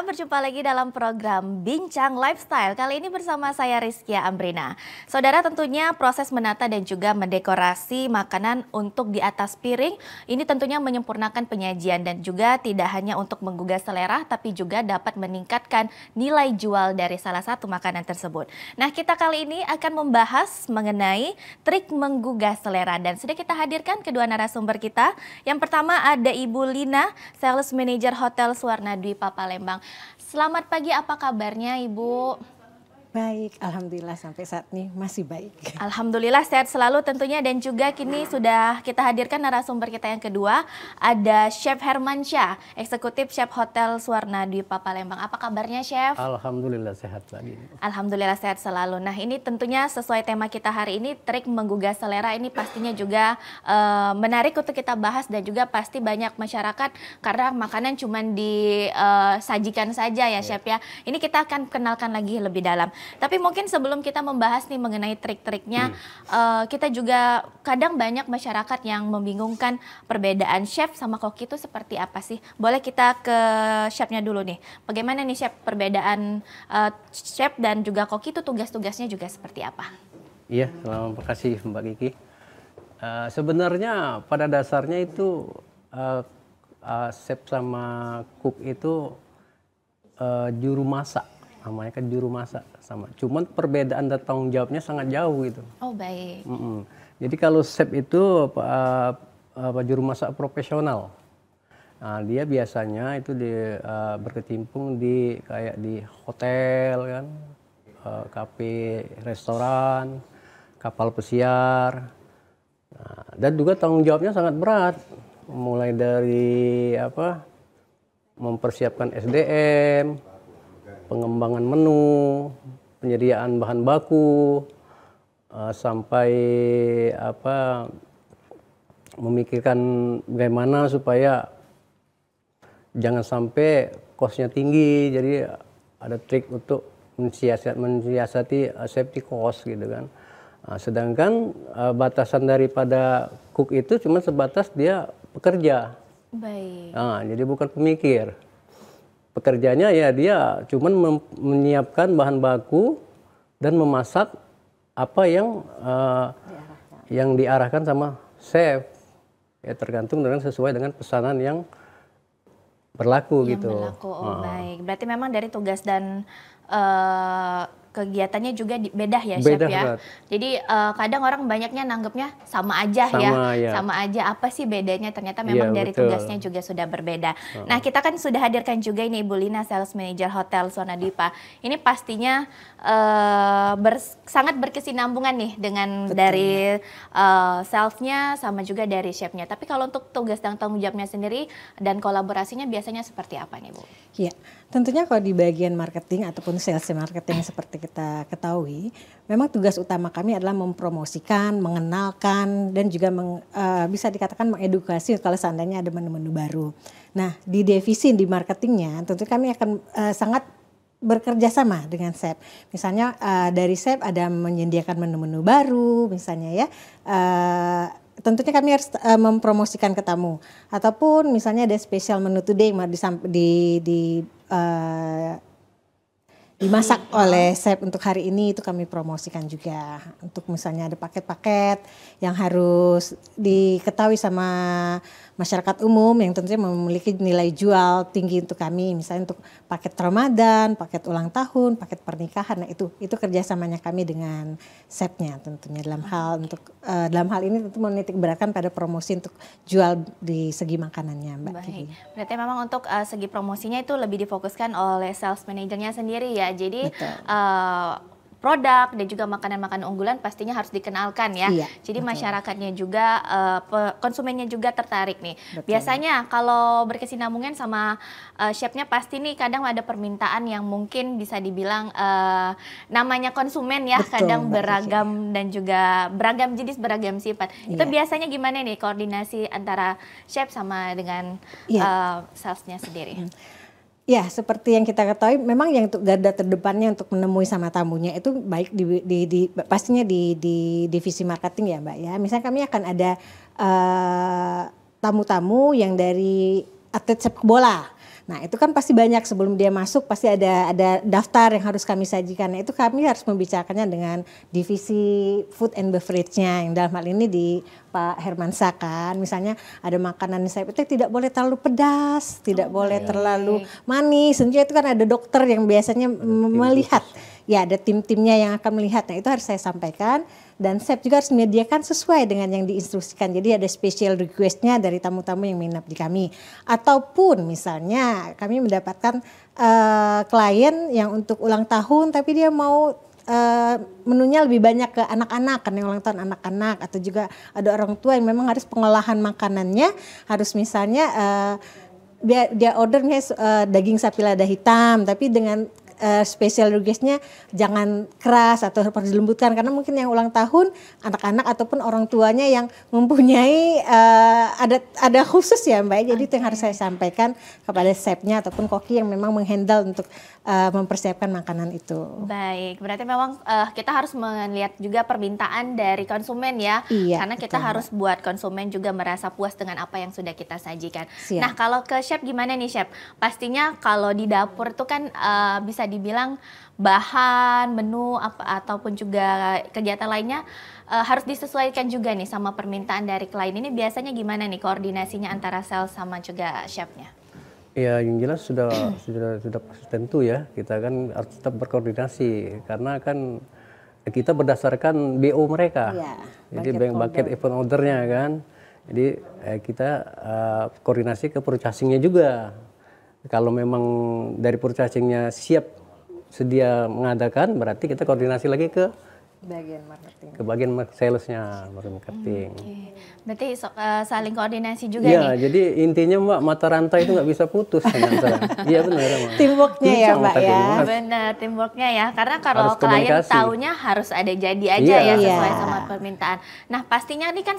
Berjumpa lagi dalam program Bincang Lifestyle. Kali ini bersama saya Rizkia Ambrina. Saudara, tentunya proses menata dan juga mendekorasi makanan untuk di atas piring ini tentunya menyempurnakan penyajian dan juga tidak hanya untuk menggugah selera tapi juga dapat meningkatkan nilai jual dari salah satu makanan tersebut. Nah, kita kali ini akan membahas mengenai trik menggugah selera dan sudah kita hadirkan kedua narasumber kita. Yang pertama ada Ibu Lina, Sales Manager Hotel Suwarna Dwipa Palembang. Selamat pagi, apa kabarnya Ibu? Baik, alhamdulillah sampai saat ini masih baik. Alhamdulillah sehat selalu tentunya, dan juga kini sudah kita hadirkan narasumber kita yang kedua, ada Chef Hermansyah, Eksekutif Chef Hotel Suwarna Dwipa Palembang. Apa kabarnya Chef? Alhamdulillah sehat lagi. Alhamdulillah sehat selalu. Nah, ini tentunya sesuai tema kita hari ini, trik menggugah selera ini pastinya juga menarik untuk kita bahas dan juga pasti banyak masyarakat karena makanan cuma disajikan saja ya Chef ya. Ini kita akan kenalkan lagi lebih dalam. Tapi mungkin sebelum kita membahas nih mengenai trik-triknya, kita juga kadang banyak masyarakat yang membingungkan perbedaan chef sama koki itu seperti apa sih? Boleh kita ke chefnya dulu nih. Bagaimana nih chef perbedaan chef dan juga koki itu tugas-tugasnya juga seperti apa? Iya, terima kasih Mbak Kiki. Sebenarnya pada dasarnya itu chef sama cook itu juru masak. Namanya kan juru masak sama. Cuman perbedaan dan tanggung jawabnya sangat jauh gitu. Oh baik. Jadi kalau chef itu juru masak profesional. Nah, dia biasanya itu berkecimpung di kayak di hotel kan, kafe, restoran, kapal pesiar. Nah, dan juga tanggung jawabnya sangat berat. Mulai dari mempersiapkan SDM, pengembangan menu, penyediaan bahan baku, sampai memikirkan bagaimana supaya jangan sampai kosnya tinggi. Jadi ada trik untuk mensiasati safety cost gitu kan. Sedangkan batasan daripada cook itu cuma sebatas dia pekerja. Baik. Nah, jadi bukan pemikir. Pekerjanya ya dia cuman menyiapkan bahan baku dan memasak apa yang diarahkan sama chef. Ya tergantung dengan sesuai dengan pesanan yang berlaku gitu. Berlaku. Oh, baik. Berarti memang dari tugas dan kegiatannya juga beda ya Chef ya. Banget. Jadi kadang orang banyaknya nanggepnya sama aja sama aja. Apa sih bedanya? Ternyata memang dari betul. tugasnya juga sudah berbeda. Nah, kita kan sudah hadirkan juga ini Ibu Lina, Sales Manager Hotel Suwarna Dwipa. Ini pastinya sangat berkesinambungan nih dengan dari salesnya sama juga dari chefnya. Tapi kalau untuk tugas dan tanggung jawabnya sendiri dan kolaborasinya biasanya seperti apa nih Bu? Iya, tentunya kalau di bagian marketing ataupun sales marketing seperti kita ketahui, memang tugas utama kami adalah mempromosikan, mengenalkan, dan juga bisa dikatakan mengedukasi kalau seandainya ada menu-menu baru. Nah, di divisi di marketingnya tentu kami akan sangat bekerja sama dengan chef. Misalnya dari chef ada menyediakan menu-menu baru misalnya ya. Tentunya kami harus mempromosikan ke tamu. Ataupun misalnya ada special menu today dimasak oleh chef untuk hari ini, itu kami promosikan juga. Untuk misalnya ada paket-paket yang harus diketahui sama masyarakat umum yang tentunya memiliki nilai jual tinggi untuk kami, misalnya untuk paket Ramadan, paket ulang tahun, paket pernikahan. Nah, itu kerjasamanya kami dengan chefnya tentunya dalam hal ini tentu menitik beratkan pada promosi untuk jual di segi makanannya, Mbak. Baik. Berarti memang untuk segi promosinya itu lebih difokuskan oleh sales manajernya sendiri ya. Jadi produk dan juga makanan-makanan unggulan pastinya harus dikenalkan ya. Iya, Jadi betul. masyarakatnya juga, konsumennya juga tertarik nih. Betul. Biasanya kalau berkesinambungan sama chefnya pasti nih kadang ada permintaan yang mungkin bisa dibilang namanya konsumen ya, Betul, kadang Mbak beragam dan juga beragam jenis, beragam sifat. Itu Iya. biasanya gimana nih koordinasi antara chef sama dengan Iya. salesnya sendiri? Ya, seperti yang kita ketahui, memang yang untuk garda terdepannya untuk menemui sama tamunya itu baik pastinya di divisi marketing ya, Mbak ya. Misalnya kami akan ada tamu-tamu yang dari atlet sepak bola. Nah, itu kan pasti banyak, sebelum dia masuk pasti ada daftar yang harus kami sajikan. Nah, itu kami harus membicarakannya dengan divisi food and beverage-nya, yang dalam hal ini di Pak Hermansyah kan. Misalnya ada makanan saya itu tidak boleh terlalu pedas, tidak boleh terlalu manis. Tentunya itu kan ada dokter yang biasanya melihat. Ya, ada tim-timnya yang akan melihat. Nah, itu harus saya sampaikan. Dan chef juga harus menyediakan sesuai dengan yang diinstruksikan. Jadi ada special request-nya dari tamu-tamu yang menginap di kami. Ataupun misalnya kami mendapatkan klien yang untuk ulang tahun tapi dia mau menunya lebih banyak ke anak-anak, kan yang ulang tahun anak-anak, atau juga ada orang tua yang memang harus pengolahan makanannya harus misalnya dia ordernya daging sapi lada hitam tapi dengan special request-nya jangan keras atau harus dilembutkan, karena mungkin yang ulang tahun anak-anak ataupun orang tuanya yang mempunyai ada khusus ya Mbak. Jadi itu yang harus saya sampaikan kepada chefnya ataupun koki yang memang menghandle untuk mempersiapkan makanan itu. Baik, berarti memang kita harus melihat juga permintaan dari konsumen ya. Iya, Karena kita betul, harus buat konsumen juga merasa puas dengan apa yang sudah kita sajikan. Siap. Nah, kalau ke chef gimana nih chef? Pastinya kalau di dapur itu kan bisa dibilang bahan, menu ataupun juga kegiatan lainnya harus disesuaikan juga nih sama permintaan dari klien. Ini biasanya gimana nih koordinasinya antara sales sama juga chefnya? Ya, yang jelas sudah pasti tentu ya, kita kan harus tetap berkoordinasi karena kan kita berdasarkan BO mereka. Iya, Jadi bucket bucket event ordernya kan. Jadi kita koordinasi ke purchasing-nya juga. Kalau memang dari purchasing-nya siap sedia mengadakan, berarti kita koordinasi lagi ke Bagian marketing. bagian sales-nya, marketing. Oke. Berarti saling koordinasi juga Iya, nih. jadi intinya Mbak, mata rantai itu nggak bisa putus. Iya benar Mbak. Teamwork-nya ya Sama Mbak tadi, ya. Mas. Benar, teamworknya ya. Karena kalau Harus klien komunikasi. taunya harus ada jadi aja Iya. ya sesuai Iya. sama permintaan. Nah, pastinya nih kan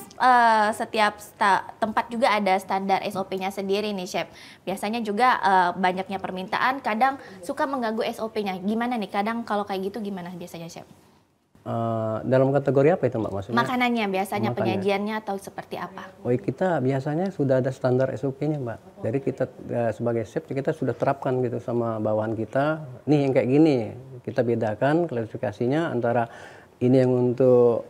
setiap tempat juga ada standar SOP-nya sendiri nih, Chef. Biasanya juga banyaknya permintaan kadang suka mengganggu SOP-nya. Gimana nih? Kadang kalau kayak gitu gimana biasanya, Chef? Dalam kategori apa itu Mbak maksudnya? Makanannya biasanya Makannya. penyajiannya atau seperti apa? Oh, kita biasanya sudah ada standar SOP-nya Mbak. Jadi kita sebagai chef kita sudah terapkan gitu sama bawahan kita. Nih yang kayak gini, kita bedakan klasifikasinya antara ini yang untuk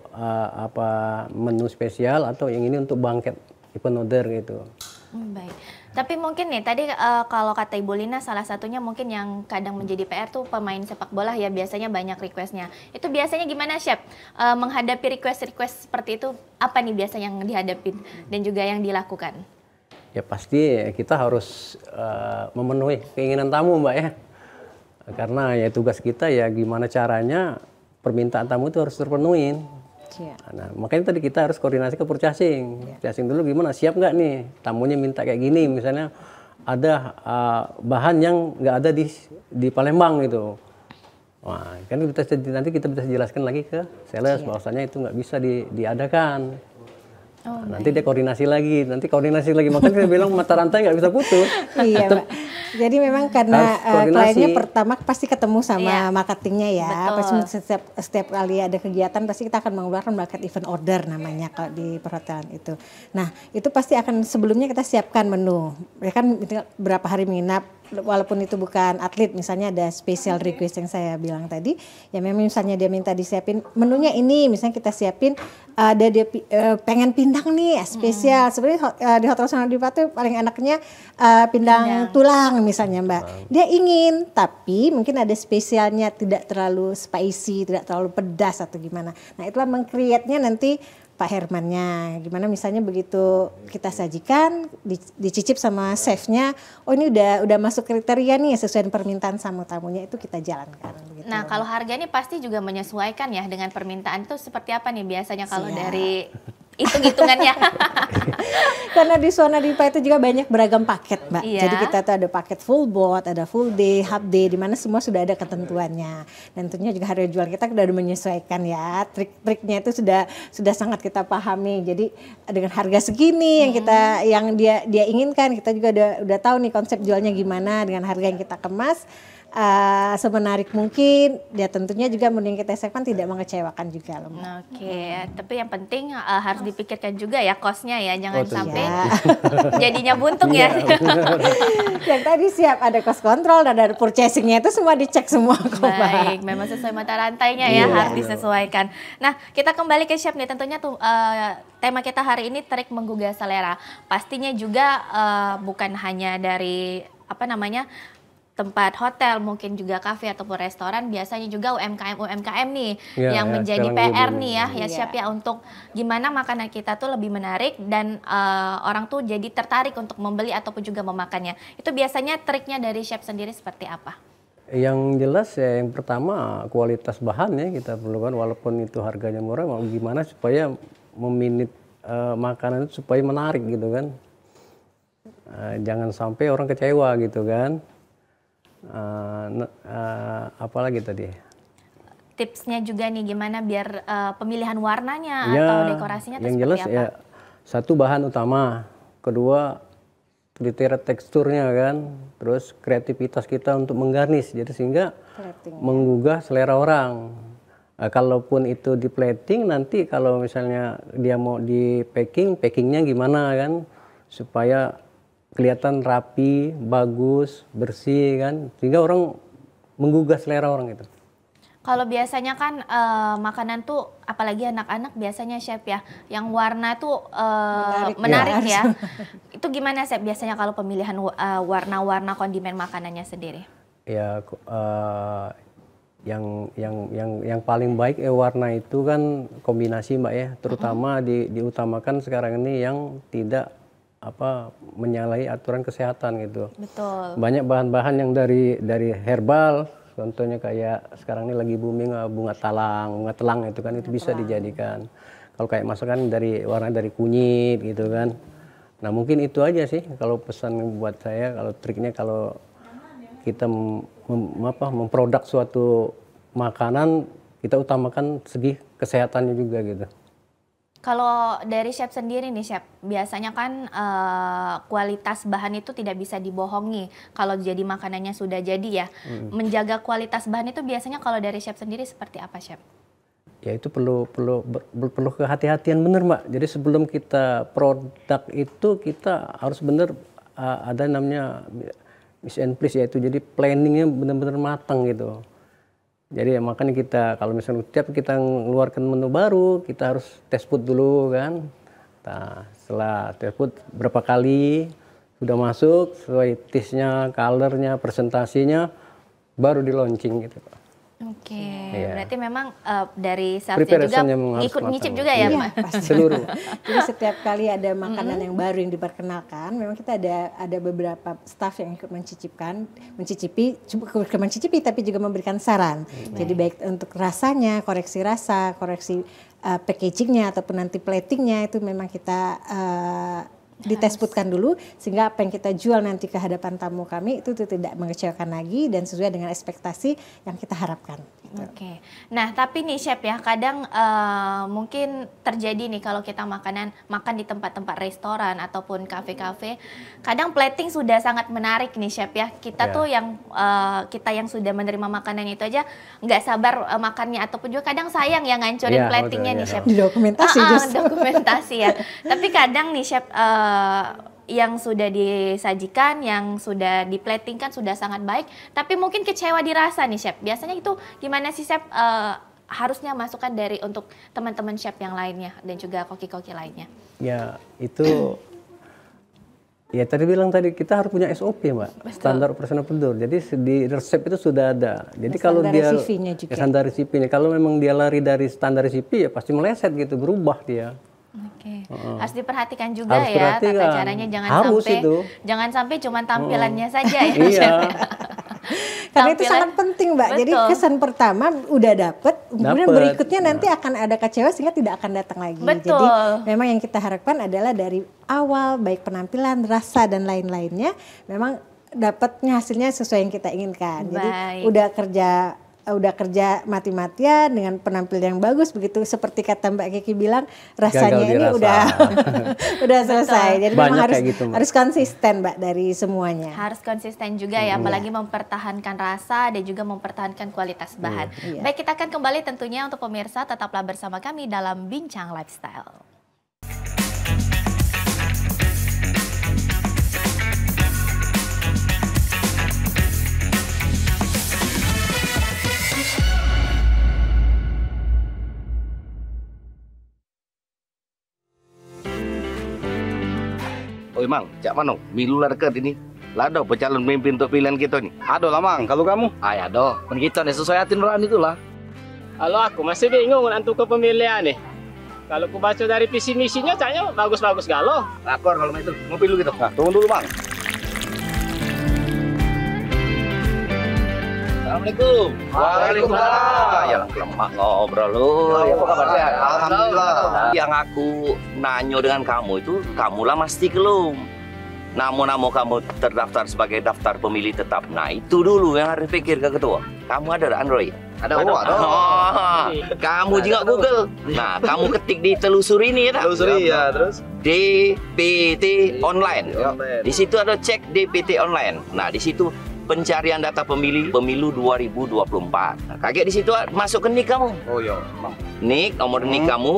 menu spesial atau yang ini untuk banquet event order gitu. Baik. Tapi mungkin nih tadi kalau kata Ibu Lina salah satunya mungkin yang kadang menjadi PR tuh pemain sepak bola ya biasanya banyak requestnya. Itu biasanya gimana Chef? Menghadapi request-request seperti itu apa nih biasanya yang dihadapin dan juga yang dilakukan? Ya pasti kita harus memenuhi keinginan tamu Mbak ya. Karena ya tugas kita ya gimana caranya permintaan tamu itu harus terpenuhin. Nah, makanya tadi kita harus koordinasi ke purchasing. Purchasing dulu gimana, siap nggak nih tamunya minta kayak gini, misalnya ada bahan yang nggak ada di Palembang gitu. Wah, kan nanti kita bisa jelaskan lagi ke sales bahwasanya itu nggak bisa diadakan. Nanti dia koordinasi lagi, makanya dia bilang mata rantai nggak bisa putus. Iya Mbak. Jadi memang karena Harus koordinasi. kliennya pertama pasti ketemu sama Iya. marketingnya ya. Betul. Pasti setiap kali ada kegiatan pasti kita akan mengeluarkan bucket event order namanya kalau di perhotelan itu. Nah itu pasti akan sebelumnya kita siapkan menu. Ya kan berapa hari menginap, walaupun itu bukan atlet, misalnya ada special request yang saya bilang tadi, ya memang misalnya dia minta disiapin menunya ini, misalnya kita siapin ada dia pengen pindang nih spesial. Sebenarnya di Hotel Sonora Dipa tuh paling enaknya pindang tulang misalnya Mbak. Dia ingin, tapi mungkin ada spesialnya tidak terlalu spicy, tidak terlalu pedas atau gimana. Nah itulah meng-create-nya nanti Pak Hermannya. Gimana misalnya begitu kita sajikan, dicicip sama chefnya, oh ini udah masuk kriteria nih sesuai permintaan sama tamunya, itu kita jalankan. Begitu. Nah kalau harga ini pasti juga menyesuaikan ya dengan permintaan, itu seperti apa nih biasanya kalau dari hitung-hitungannya? Karena di Swana Dipa itu juga banyak beragam paket, Mbak. Iya. Jadi kita tuh ada paket full board, ada full day, half day, di mana semua sudah ada ketentuannya. Dan tentunya juga harga jual kita sudah menyesuaikan ya. Trik-triknya itu sudah sangat kita pahami. Jadi dengan harga segini yang dia inginkan, kita juga udah tahu nih konsep jualnya gimana dengan harga yang kita kemas. Semenarik mungkin, ya tentunya juga yang kita siapkan tidak mengecewakan juga loh. Oke, tapi yang penting harus dipikirkan juga ya kosnya ya, jangan sampai jadinya buntung ya. Yang tadi siap ada cost control dan ada purchasingnya itu semua dicek semua kok. Baik, memang sesuai mata rantainya ya, harus disesuaikan. Nah, kita kembali ke chef nih, tentunya tuh tema kita hari ini trik menggugah selera. Pastinya juga bukan hanya dari tempat hotel, mungkin juga kafe ataupun restoran, biasanya juga UMKM nih yang menjadi PR nih ya chef ya, untuk gimana makanan kita tuh lebih menarik dan orang tuh jadi tertarik untuk membeli ataupun juga memakannya. Itu biasanya triknya dari chef sendiri seperti apa? Yang jelas ya yang pertama kualitas bahan ya kita perlukan, walaupun itu harganya murah, mau gimana supaya meminit makanan itu supaya menarik gitu kan. Jangan sampai orang kecewa gitu kan. Apalagi tadi tipsnya juga nih gimana biar pemilihan warnanya atau dekorasinya yang jelas apa? Ya satu bahan utama, kedua kriteria teksturnya kan, terus kreativitas kita untuk menggarnish jadi sehingga menggugah selera orang. Kalaupun itu di plating, nanti kalau misalnya dia mau di packingnya gimana kan supaya kelihatan rapi, bagus, bersih kan, sehingga orang menggugah selera orang itu. Kalau biasanya kan makanan tuh, apalagi anak-anak biasanya chef ya, yang warna tuh menarik ya. Itu gimana chef biasanya kalau pemilihan warna-warna kondimen makanannya sendiri? Ya, yang paling baik warna itu kan kombinasi Mbak ya, terutama diutamakan sekarang ini yang tidak menyalahi aturan kesehatan gitu. Betul. Banyak bahan-bahan yang dari herbal, contohnya kayak sekarang ini lagi booming bunga telang itu kan, itu bisa dijadikan. Kalau kayak masakan warna dari kunyit gitu kan. Nah mungkin itu aja sih kalau pesan buat saya, kalau triknya kalau kita memproduk suatu makanan, kita utamakan segi kesehatannya juga gitu. Kalau dari chef sendiri nih chef, biasanya kan kualitas bahan itu tidak bisa dibohongi kalau jadi makanannya sudah jadi ya. Menjaga kualitas bahan itu biasanya kalau dari chef sendiri seperti apa chef? Ya itu perlu kehati-hatian bener Mbak. Jadi sebelum kita produk itu kita harus bener ada namanya mise en place, yaitu jadi planningnya benar-benar matang gitu. Jadi ya makanya kita kalau misalnya tiap kita mengeluarkan menu baru, kita harus test food dulu kan. Nah, setelah test food berapa kali sudah masuk sesuai taste-nya, color-nya, presentasinya, baru di launching gitu. Oke, berarti memang dari chefnya juga ikut nyicip juga ya Mbak? Seluruh. Jadi setiap kali ada makanan yang baru yang diperkenalkan, memang kita ada beberapa staff yang ikut mencicipi tapi juga memberikan saran. Jadi baik untuk rasanya, koreksi rasa, koreksi packagingnya ataupun nanti platingnya itu memang kita ditesputkan dulu sehingga apa yang kita jual nanti ke hadapan tamu kami itu tidak mengecewakan lagi dan sesuai dengan ekspektasi yang kita harapkan. Oke. Nah, tapi nih chef ya, kadang mungkin terjadi nih kalau kita makan di tempat-tempat restoran ataupun kafe-kafe, kadang plating sudah sangat menarik nih chef ya. Kita tuh yang sudah menerima makanan itu aja nggak sabar makannya, ataupun juga kadang sayang ya ngancurin platingnya nih chef. Dokumentasi dokumentasi ya. Tapi kadang nih chef yang sudah disajikan, yang sudah diplatingkan sudah sangat baik, tapi mungkin kecewa dirasa nih chef. Biasanya itu gimana sih chef harusnya masukan dari untuk teman-teman chef yang lainnya dan juga koki-koki lainnya? Ya itu ya tadi kita harus punya SOP Mbak. Betul. Standar operasional prosedur. Jadi di resep itu sudah ada. Jadi kalau dia standar recipe-nya, kalau memang dia lari dari standar recipe ya pasti meleset gitu, berubah dia. Oke. Harus diperhatikan juga Harus ya tata perhatikan. caranya, Harus itu. jangan sampai cuma tampilannya saja ya. Iya. Karena itu Tampilan- sangat penting, Mbak. Jadi Betul. kesan pertama udah dapet, kemudian Dapet. berikutnya nanti akan ada kecewa sehingga tidak akan datang lagi. Betul. Jadi memang yang kita harapkan adalah dari awal baik penampilan, rasa dan lain-lainnya memang dapatnya hasilnya sesuai yang kita inginkan. Jadi Baik. udah kerja mati-matian dengan penampilan yang bagus, begitu seperti kata Mbak Kiki bilang rasanya Gagal ini dirasa. udah selesai. Jadi Banyak memang kayak gitu, Mbak. harus konsisten, Mbak, dari semuanya. Harus konsisten juga ya, apalagi mempertahankan rasa dan juga mempertahankan kualitas bahan. Iya. Baik, kita akan kembali tentunya untuk pemirsa, tetaplah bersama kami dalam Bincang Lifestyle. Oi Mang, cak mana? Milu lah dekat ini. Lado pecalon pemimpin untuk pilihan kita nih. Aduh lah Mang, kalau kamu? Ay, ado. Kan kita nih sesuai hati nurani itulah. Kalau aku masih bingung untuk kepemilian nih. Kalau aku baca dari visi misinya, caknya bagus-bagus galau. Rakor kalau itu. Mau pilu gitu. Nah, tunggu dulu Mang. Assalamualaikum. Waalaikumsalam. Ya lemah ngobrol lu. Ya, apa kabar sehat? Alhamdulillah. Yang aku nanyo dengan kamu itu, kamulah mesti kelum. Nama-nama kamu terdaftar sebagai daftar pemilih tetap. Nah itu dulu yang harus pikir ke ketua. Kamu ada Android? Ada. Ada. Oh, kamu juga Google. Nah, kamu ketik di telusuri ini ya tak? Telusuri ya, terus? DPT online. Online. Di situ ada cek DPT online. Nah, di situ pencarian data pemilu 2024. Nah, kaget di situ masuk ke NIK kamu. Oh iya, Mang. NIK, nomor NIK kamu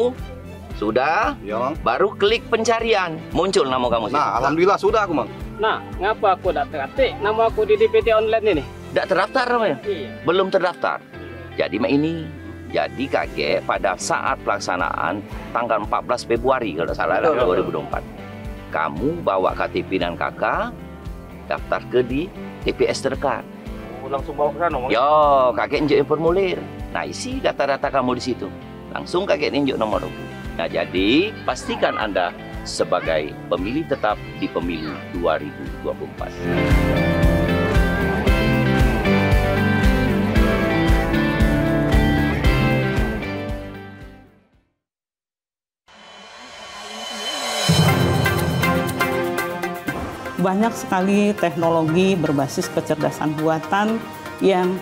sudah, Iya Mang. baru klik pencarian, muncul nama kamu. Nah, alhamdulillah sudah aku Mang. Nah, ngapa aku tak terketik nama aku di DPT online ini? Tidak terdaftar namanya. Iya. Belum terdaftar. Jadi ini, jadi kakek pada saat pelaksanaan tanggal 14 Februari kalau tak salah lah, 2024. Kamu bawa KTP dan KK daftar ke di TPS terdekat. Oh, langsung bawa ke sana Mang. Yo, kakek injek formulir. Nah, isi data-data kamu di situ. Langsung kakek injek nomor 20. Nah, jadi pastikan Anda sebagai pemilih tetap di pemilu 2024. Banyak sekali teknologi berbasis kecerdasan buatan yang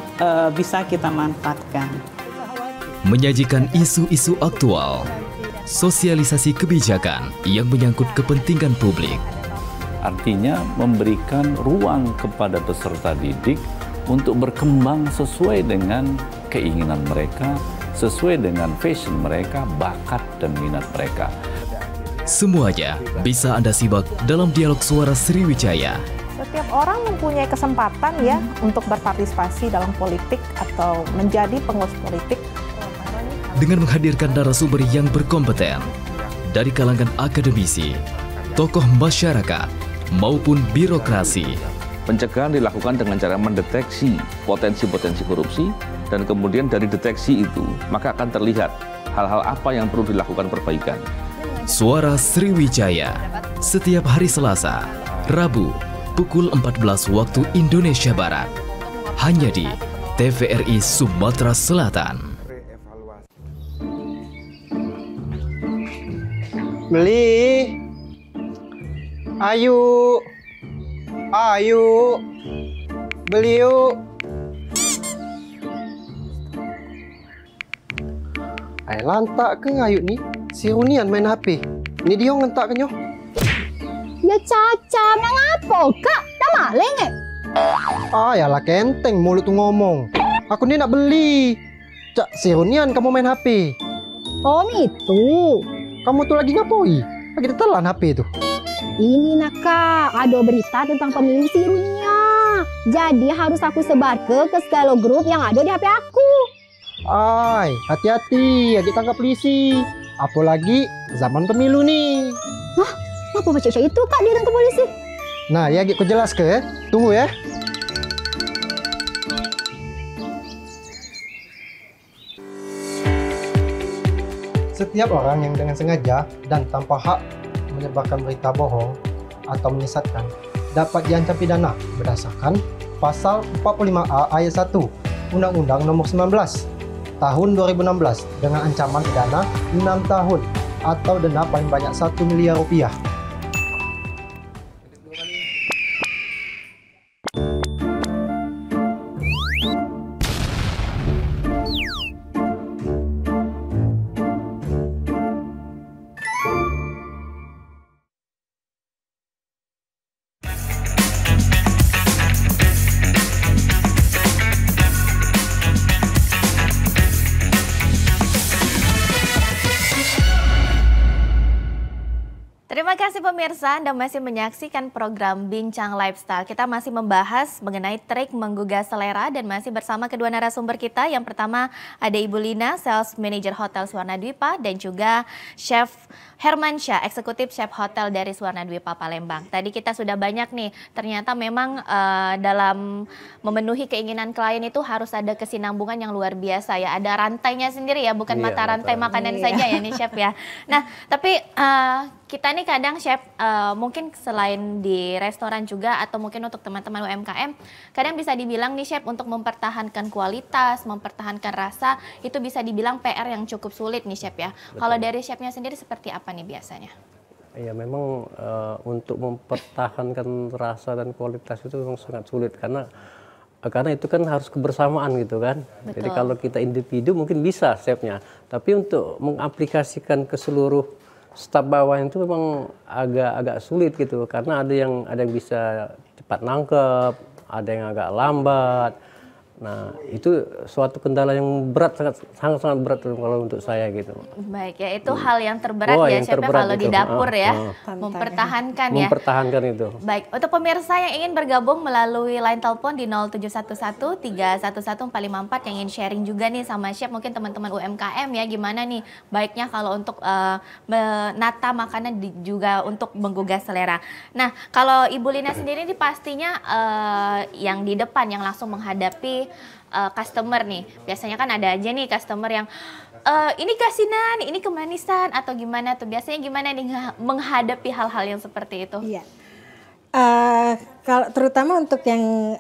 bisa kita manfaatkan. Menyajikan isu-isu aktual, sosialisasi kebijakan yang menyangkut kepentingan publik. Artinya memberikan ruang kepada peserta didik untuk berkembang sesuai dengan keinginan mereka, sesuai dengan fashion mereka, bakat dan minat mereka. Semuanya bisa Anda simak dalam dialog suara Sriwijaya. Setiap orang mempunyai kesempatan ya untuk berpartisipasi dalam politik atau menjadi pengurus politik. Dengan menghadirkan narasumber yang berkompeten dari kalangan akademisi, tokoh masyarakat, maupun birokrasi. Pencegahan dilakukan dengan cara mendeteksi potensi-potensi korupsi dan kemudian dari deteksi itu maka akan terlihat hal-hal apa yang perlu dilakukan perbaikan. Suara Sriwijaya, setiap hari Selasa, Rabu, pukul 14 waktu Indonesia Barat. Hanya di TVRI Sumatera Selatan. Beli. Ayo. Ayo. Beli yuk. Ay lantak ke ayo nih. Si Runian main HP. Ini dia ngentak kenyo. Ya caca, mengapa kak? Dah maling Ah, yalah kenteng mulut tuh ngomong. Aku nih nak beli. Cak, si Runian kamu main HP. Oh itu. Kamu tuh lagi ngapoi? Lagi ditelan HP tuh. Ini nak kak, ada berita tentang pemilu Sirunia. Jadi harus aku sebar ke segala grup yang ada di HP aku. Ay, hati-hati, ya ditangkap polisi. Apalagi zaman pemilu nih. Hah? Apa macam itu kak ditangkap polisi? Nah, ya aku jelas ke ya. Tunggu ya. Setiap orang yang dengan sengaja dan tanpa hak menyebarkan berita bohong atau menyesatkan dapat diancam pidana berdasarkan Pasal 45A ayat 1 Undang-Undang Nomor 19 Tahun 2016 dengan ancaman pidana 6 tahun atau denda paling banyak 1 miliar rupiah. Terima kasih pemirsa, Anda masih menyaksikan program Bincang Lifestyle. Kita masih membahas mengenai trik menggugah selera dan masih bersama kedua narasumber kita. Yang pertama ada Ibu Lina, Sales Manager Hotel Swarnadwipa, dan juga Chef Hermansyah, Eksekutif Chef Hotel dari Swarnadwipa Palembang. Tadi kita sudah banyak nih, ternyata memang dalam memenuhi keinginan klien itu harus ada kesinambungan yang luar biasa ya. Ada rantainya sendiri ya, bukan mata rantai makanan saja ya nih Chef ya. Nah, tapi kita nih kadang Chef mungkin selain di restoran juga atau mungkin untuk teman-teman UMKM, kadang bisa dibilang nih Chef untuk mempertahankan kualitas, mempertahankan rasa itu bisa dibilang PR yang cukup sulit nih Chef ya. Kalau dari Chefnya sendiri seperti apa nih biasanya? Ya memang untuk mempertahankan rasa dan kualitas itu memang sangat sulit karena itu kan harus kebersamaan gitu kan. Betul. Jadi kalau kita individu mungkin bisa chefnya, tapi untuk mengaplikasikan ke seluruh staf bawah itu memang agak sulit gitu karena ada yang bisa cepat nangkep, ada yang agak lambat. Nah, itu suatu kendala yang berat, sangat berat kalau untuk saya gitu. Baik, ya itu hal yang terberat ya Chef kalau di dapur ya, mempertahankan ya. Mempertahankan itu. Baik, untuk pemirsa yang ingin bergabung melalui line telepon di 0711 311 454 yang ingin sharing juga nih sama Chef, mungkin teman-teman UMKM ya, gimana nih baiknya kalau untuk menata makanan juga untuk menggugah selera. Nah, kalau Ibu Lina sendiri ini pastinya yang di depan yang langsung menghadapi customer nih, biasanya kan ada aja nih customer yang ini kasinan, ini kemanisan atau gimana tuh, biasanya gimana nih menghadapi hal-hal yang seperti itu? Iya, kalau terutama untuk yang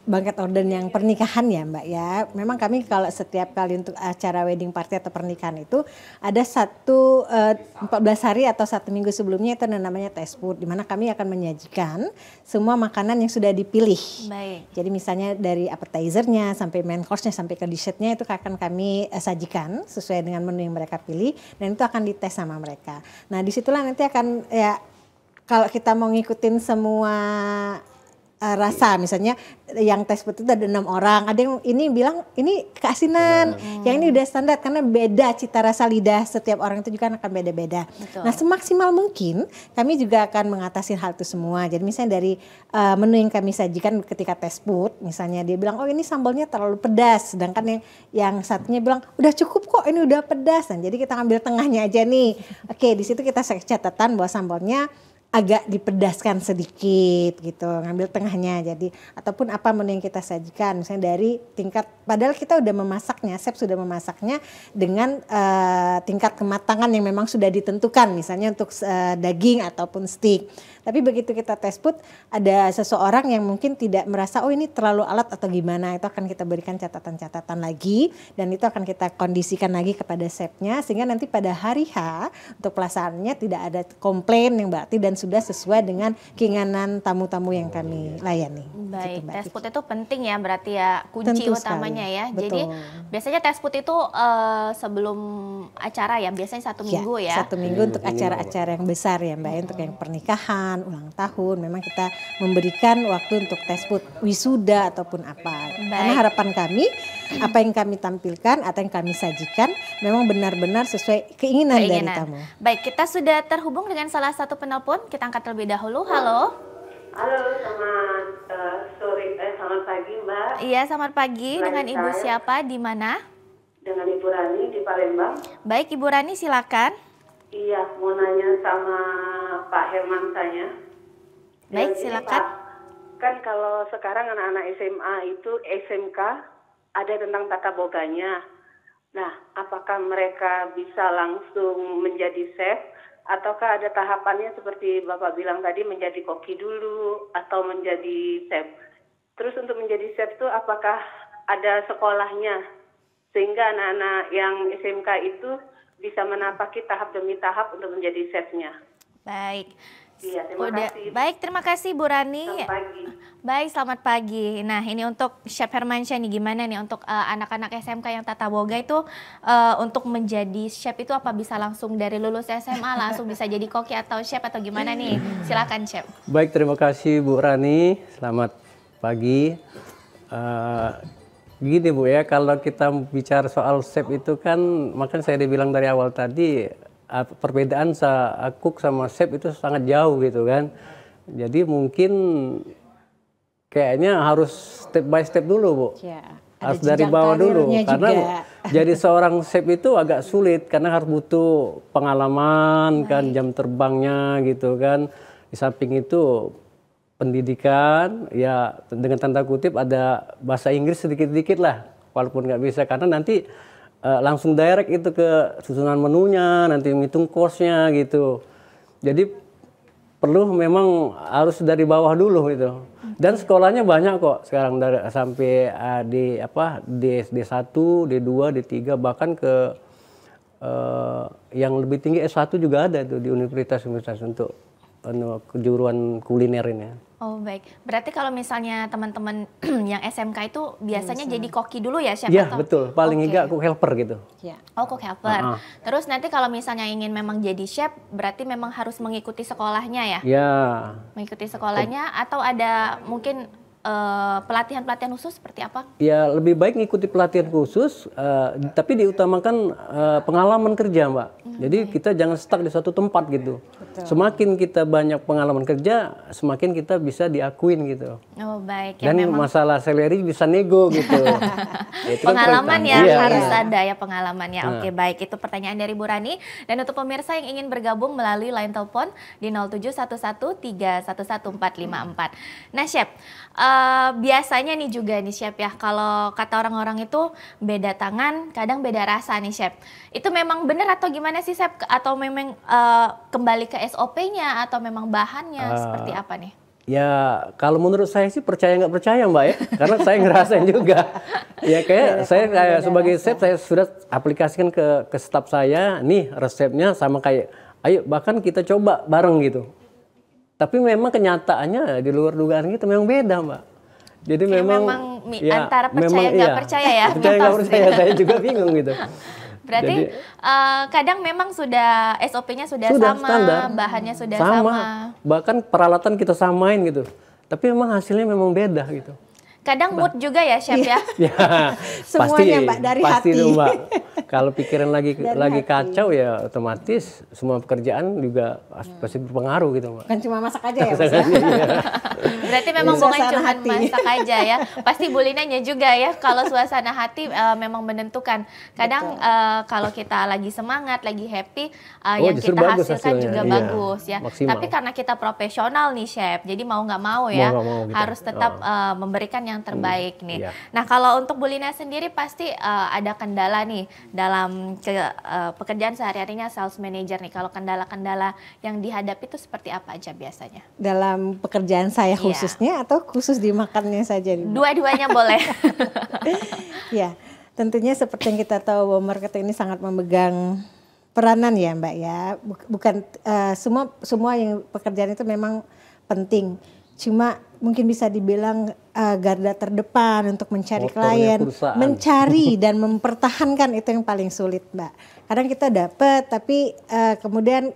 banquet order yang pernikahan ya Mbak ya, memang kami kalau setiap kali untuk acara wedding party atau pernikahan itu ada 14 hari atau 1 minggu sebelumnya itu namanya test food, di mana kami akan menyajikan semua makanan yang sudah dipilih. Baik. Jadi misalnya dari appetizernya sampai main course-nya sampai ke dessertnya itu akan kami sajikan sesuai dengan menu yang mereka pilih, dan itu akan dites sama mereka. Nah disitulah nanti akan ya, kalau kita mau ngikutin semua rasa, misalnya yang tes food itu ada 6 orang, ada yang ini bilang ini keasinan, yang ini udah standar karena beda cita rasa lidah setiap orang itu juga akan beda-beda. Nah semaksimal mungkin kami juga akan mengatasi hal itu semua. Jadi misalnya dari menu yang kami sajikan ketika tes food, misalnya dia bilang oh ini sambalnya terlalu pedas, sedangkan yang satunya bilang udah cukup kok ini udah pedas. Dan jadi kita ambil tengahnya aja nih. Oke, di situ kita catatan bahwa sambalnya agak dipedaskan sedikit gitu, ngambil tengahnya. Jadi ataupun apa menu yang kita sajikan, misalnya dari tingkat, padahal kita udah memasaknya, chef sudah memasaknya dengan tingkat kematangan yang memang sudah ditentukan, misalnya untuk daging ataupun steak. Tapi begitu kita test food, ada seseorang yang mungkin tidak merasa oh ini terlalu alat atau gimana, itu akan kita berikan catatan-catatan lagi, dan itu akan kita kondisikan lagi kepada chefnya, sehingga nanti pada hari H untuk pelaksanaannya tidak ada komplain yang berarti dan sudah sesuai dengan keinginan tamu-tamu yang kami layani. Baik, gitu, test food itu penting ya, berarti ya kunci Tentu utamanya sekali. ya. Betul. Jadi biasanya test food itu sebelum acara ya, biasanya 1 minggu ya. 1 minggu untuk acara-acara yang besar ya Mbak, untuk yang pernikahan, ulang tahun, memang kita memberikan waktu untuk test food, wisuda ataupun apa. Karena harapan kami, apa yang kami tampilkan atau yang kami sajikan memang benar-benar sesuai keinginan dari tamu. Baik, kita sudah terhubung dengan salah satu penelpon, kita angkat terlebih dahulu. Halo. Halo, selamat pagi Mbak. Iya, selamat pagi. Dengan Ibu siapa, di mana? Dengan Ibu Rani di Palembang. Baik, Ibu Rani silakan. Iya, mau nanya sama Pak Herman saya. Baik, silakan. Pak, kan kalau sekarang anak-anak SMA itu SMK ada tentang tata boganya. Nah, apakah apakah mereka bisa langsung menjadi chef ataukah ada tahapannya seperti Bapak bilang tadi menjadi koki dulu atau menjadi chef. Terus untuk menjadi chef itu apakah ada sekolahnya sehingga anak-anak yang SMK itu bisa menapaki tahap demi tahap untuk menjadi chefnya. Baik. Iya, terima kasih. Baik, terima kasih Bu Rani. Selamat pagi. Baik, selamat pagi. Nah, ini untuk Chef Hermansyah nih, gimana nih untuk anak-anak SMK yang tata boga itu untuk menjadi chef itu apa bisa langsung dari lulus SMA langsung bisa jadi koki atau chef atau gimana nih? Silakan Chef. Baik, terima kasih Bu Rani. Selamat pagi. Gini Bu ya, kalau kita bicara soal chef itu kan, makanya saya dibilang dari awal tadi, perbedaan cook sama chef itu sangat jauh gitu kan. Jadi mungkin kayaknya harus step by step dulu Bu. Ya, harus dari bawah dulu. Karena jadi seorang chef itu agak sulit karena harus butuh pengalaman kan, jam terbangnya gitu kan. Di samping itu pendidikan, ya dengan tanda kutip ada bahasa Inggris sedikit-sedikit lah, walaupun nggak bisa karena nanti langsung direct itu ke susunan menunya, nanti ngitung course-nya gitu. Jadi perlu memang harus dari bawah dulu gitu. Dan sekolahnya banyak kok sekarang dari sampai D1, D2, D3 bahkan ke yang lebih tinggi S1 juga ada tuh di universitas-universitas untuk kejuruan kuliner ini. Oh baik, berarti kalau misalnya teman-teman yang SMK itu biasanya jadi koki dulu ya Chef? Iya betul, paling enggak cook helper gitu. Ya. Oh cook helper. Terus nanti kalau misalnya ingin memang jadi chef, berarti memang harus mengikuti sekolahnya ya? Iya. Mengikuti sekolahnya atau ada mungkin pelatihan-pelatihan khusus seperti apa? Ya lebih baik ngikuti pelatihan khusus, tapi diutamakan pengalaman kerja Mbak. Jadi kita jangan stuck di suatu tempat gitu. Betul. Semakin kita banyak pengalaman kerja, semakin kita bisa diakuin gitu. Oh baik. Ya, dan memang masalah salary bisa nego gitu. Pengalaman ya harus ada ya pengalamannya. Oke baik, itu pertanyaan dari Bu Rani. Dan untuk pemirsa yang ingin bergabung melalui line telepon di 07113114454. Nah Chef, biasanya nih juga nih Chef ya, kalau kata orang-orang itu beda tangan, kadang beda rasa nih Chef. Itu memang benar atau gimana sih Chef? Atau memang kembali ke SOP-nya atau memang bahannya seperti apa nih? Ya kalau menurut saya sih percaya nggak percaya Mbak ya, karena saya ngerasain juga. Ya kayak saya sebagai chef saya sudah aplikasikan ke staf saya, nih resepnya sama kayak, ayo bahkan kita coba bareng gitu. Tapi memang kenyataannya di luar dugaan kita memang beda Mbak. Jadi memang ya, antara percaya nggak percaya ya. Percaya nggak percaya, saya juga bingung gitu. Berarti kadang memang sudah SOP-nya sudah sama, standar. Bahannya sudah sama. Bahkan peralatan kita samain gitu. Tapi memang hasilnya memang beda gitu. Kadang mood juga ya Chef ya? Ya semuanya Mbak dari pasti hati. Mbak. Kalau pikiran lagi kacau ya otomatis semua pekerjaan juga pasti berpengaruh gitu Mbak. Kan cuma masak aja ya Mas? Berarti memang bukan cuma masak aja ya. Pasti Bu Linanya juga ya, kalau suasana hati memang menentukan. Kadang kalau kita lagi semangat, lagi happy, yang kita hasilkan juga bagus ya. Maksimal. Tapi karena kita profesional nih Chef, jadi mau nggak mau ya harus tetap memberikan yang terbaik nih. Nah kalau untuk Bu Lina sendiri pasti ada kendala nih dalam pekerjaan sehari-harinya sales manager nih. Kalau kendala-kendala yang dihadapi itu seperti apa aja biasanya? Dalam pekerjaan saya khususnya atau khusus di makannya saja? Dua-duanya boleh. Ya, tentunya seperti yang kita tahu bahwa marketing ini sangat memegang peranan ya Mbak ya. Bukan semua yang pekerjaan itu memang penting. Cuma mungkin bisa dibilang garda terdepan untuk mencari klien, mencari dan mempertahankan itu yang paling sulit Mbak. Kadang kita dapat tapi kemudian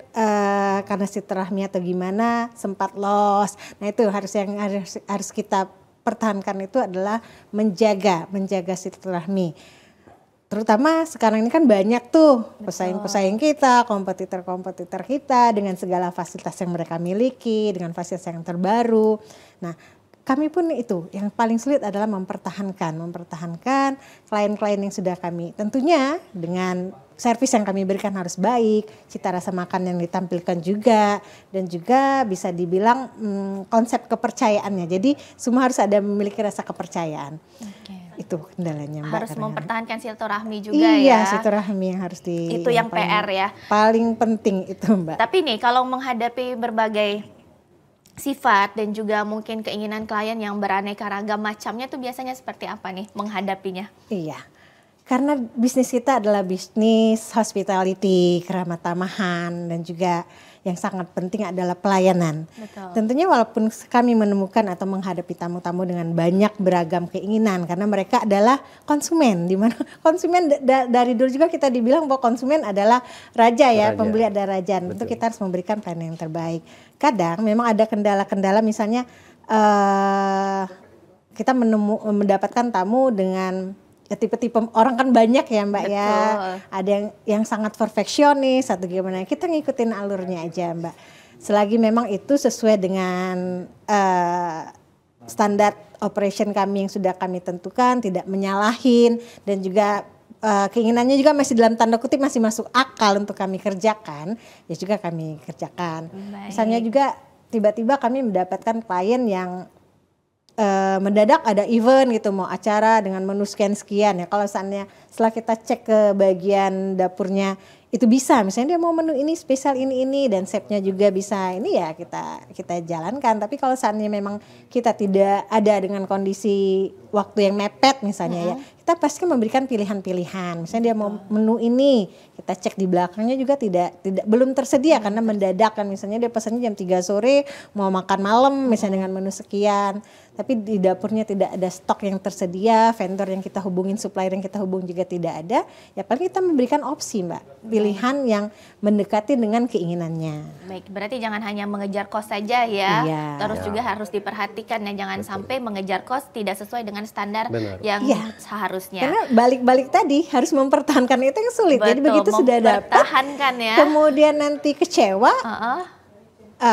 karena silaturahmi atau gimana sempat loss. Nah itu harus kita pertahankan itu adalah menjaga silaturahmi. Terutama sekarang ini kan banyak tuh pesaing-pesaing kita, kompetitor-kompetitor kita dengan segala fasilitas yang mereka miliki, dengan fasilitas yang terbaru. Nah, kami pun itu yang paling sulit adalah mempertahankan klien-klien yang sudah kami. Tentunya dengan servis yang kami berikan harus baik, cita rasa makan yang ditampilkan juga, dan juga bisa dibilang konsep kepercayaannya. Jadi semua harus ada memiliki rasa kepercayaan. Itu kendalanya Mbak. Harus mempertahankan silaturahmi juga ya. Iya, silaturahmi yang harus Itu yang PR ya. Paling penting itu Mbak. Tapi nih kalau menghadapi berbagai sifat dan juga mungkin keinginan klien yang beraneka ragam macamnya tuh biasanya seperti apa nih menghadapinya? Iya. Karena bisnis kita adalah bisnis hospitality, keramah tamahan, dan juga yang sangat penting adalah pelayanan. Betul. Tentunya walaupun kami menemukan atau menghadapi tamu-tamu dengan banyak beragam keinginan, karena mereka adalah konsumen, di mana konsumen dari dulu juga kita dibilang bahwa konsumen adalah raja ya, pembeli adalah raja. Tentu kita harus memberikan pelayanan yang terbaik. Kadang memang ada kendala-kendala, misalnya kita mendapatkan tamu dengan ya tipe-tipe orang kan banyak ya Mbak. Betul. Ya. Ada yang sangat perfeksionis atau gimana. Kita ngikutin alurnya aja Mbak. Selagi memang itu sesuai dengan standar operation kami yang sudah kami tentukan, tidak menyalahin, dan juga keinginannya juga masih dalam tanda kutip masih masuk akal untuk kami kerjakan, ya juga kami kerjakan. Baik. Misalnya juga tiba-tiba kami mendapatkan klien yang mendadak ada event gitu, mau acara dengan menu sekian ya. Kalau seandainya setelah kita cek ke bagian dapurnya itu bisa, misalnya dia mau menu ini spesial ini dan chefnya juga bisa, ini ya kita jalankan. Tapi kalau seandainya memang kita tidak ada dengan kondisi waktu yang mepet misalnya ya, kita pasti memberikan pilihan-pilihan. Misalnya dia mau menu ini, kita cek di belakangnya juga belum tersedia karena mendadak kan. Misalnya dia pesannya jam 3 sore mau makan malam misalnya dengan menu sekian, tapi di dapurnya tidak ada stok yang tersedia, vendor yang kita hubungin, supplier yang kita hubung juga tidak ada, ya paling kita memberikan opsi Mbak, pilihan yang mendekati dengan keinginannya. Baik, berarti jangan hanya mengejar kos saja ya, Iya. terus juga harus diperhatikan ya, jangan sampai mengejar kos tidak sesuai dengan standar yang seharusnya. Karena balik-balik tadi harus mempertahankan itu yang sulit. Betul, jadi begitu sudah dapat, ya. kemudian nanti kecewa,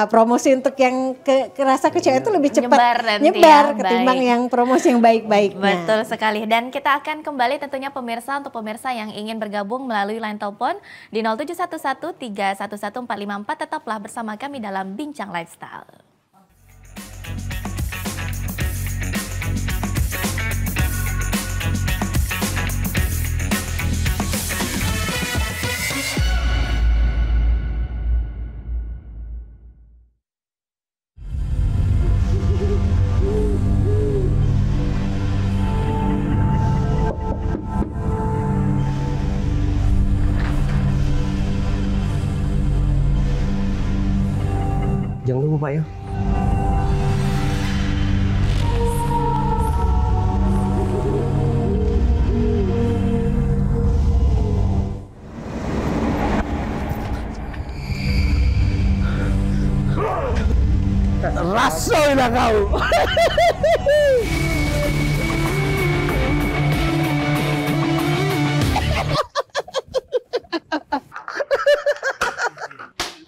promosi untuk yang kerasa kecewa itu lebih cepat nyebar ketimbang yang promosi yang baik-baiknya. Betul sekali. Dan kita akan kembali tentunya pemirsa, untuk pemirsa yang ingin bergabung melalui line telepon di 0711 311 454, tetaplah bersama kami dalam Bincang Lifestyle. Jangan lupa Pak ya. Rasainlah kau.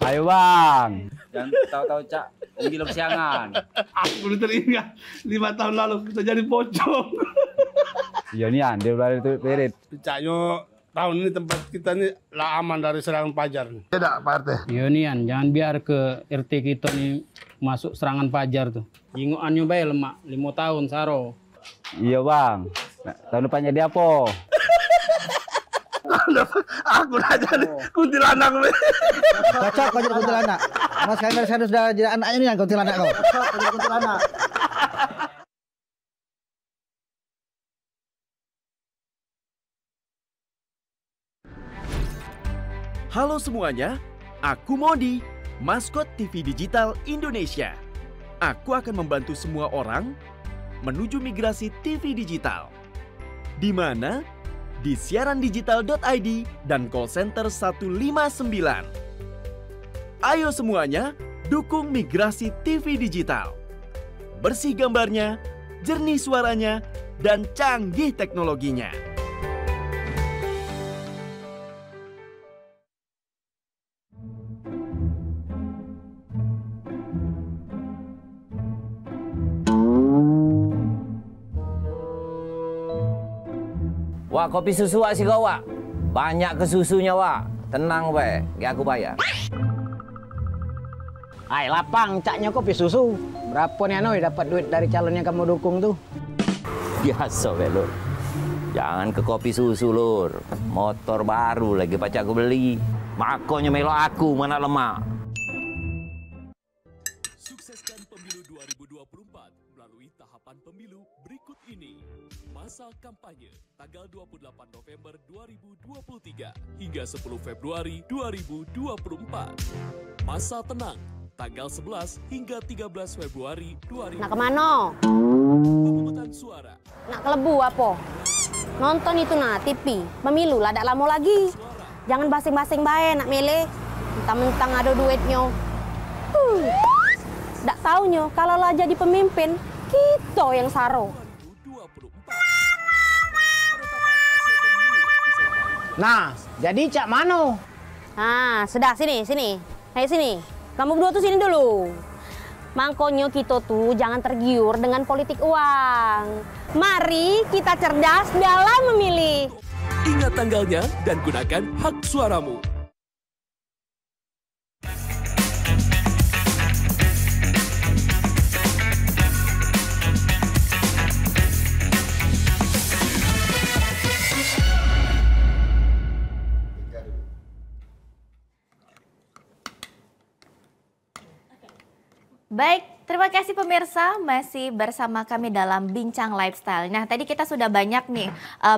Ayo Bang, jangan tahu-tahu Cak, gila kesiangan. Aku teringat 5 tahun lalu kita jadi pocong. Iya nih dia berada itu perit. Caknya tahun ini tempat kita ini lah aman dari serangan pajar. Tidak Pak RT. Iya nih jangan biar ke RT kita nih masuk serangan pajar tuh. Ingoannya bae lemak 5 tahun saro. Iya Bang, nah, tahun depannya dia apa? Aku udah jadi kuntilanak. Cocok kau jadi kuntilanak. Mas sekarang sudah jadi anaknya nih yang kuntilanak kau. Cocok kau jadi kuntilanak. Halo semuanya, aku Modi, maskot TV Digital Indonesia. Aku akan membantu semua orang menuju migrasi TV digital. Di mana? Di siarandigital.id dan call center 159. Ayo semuanya, dukung migrasi TV digital. Bersih gambarnya, jernih suaranya, dan canggih teknologinya. Wah, kopi susu wak si kau wak. Banyak ke susunya wak. Tenang be, ya aku bayar. Hai lapang, caknya kopi susu. Berapa nih Anoy dapat duit dari calon yang kamu dukung tuh? Biasa be lo. Jangan ke kopi susu, Lur. Motor baru lagi pacar aku beli. Makonya melo aku, mana lemak. Sukseskan pemilu 2024 melalui tahapan pemilu berikut ini. Masa kampanye tanggal 28 November 2023 hingga 10 Februari 2024. Masa tenang tanggal 11 hingga 13 Februari 2024. Nak kemana? Pemungutan suara. Nak kelebu apa? Nonton itu nah TV. Pemilu lah, tak lama lagi. Jangan basing-basing bae nak milih. Mentang-mentang ada duitnya. Tak taunya kalau lah jadi pemimpin, kita yang saro. Nah, jadi Cak Mano. Ah, sudah sini. Ayo sini. Kamu berdua tuh sini dulu. Makanya kita tuh jangan tergiur dengan politik uang. Mari kita cerdas dalam memilih. Ingat tanggalnya dan gunakan hak suaramu. Baik, terima kasih pemirsa masih bersama kami dalam Bincang Lifestyle. Nah, tadi kita sudah banyak nih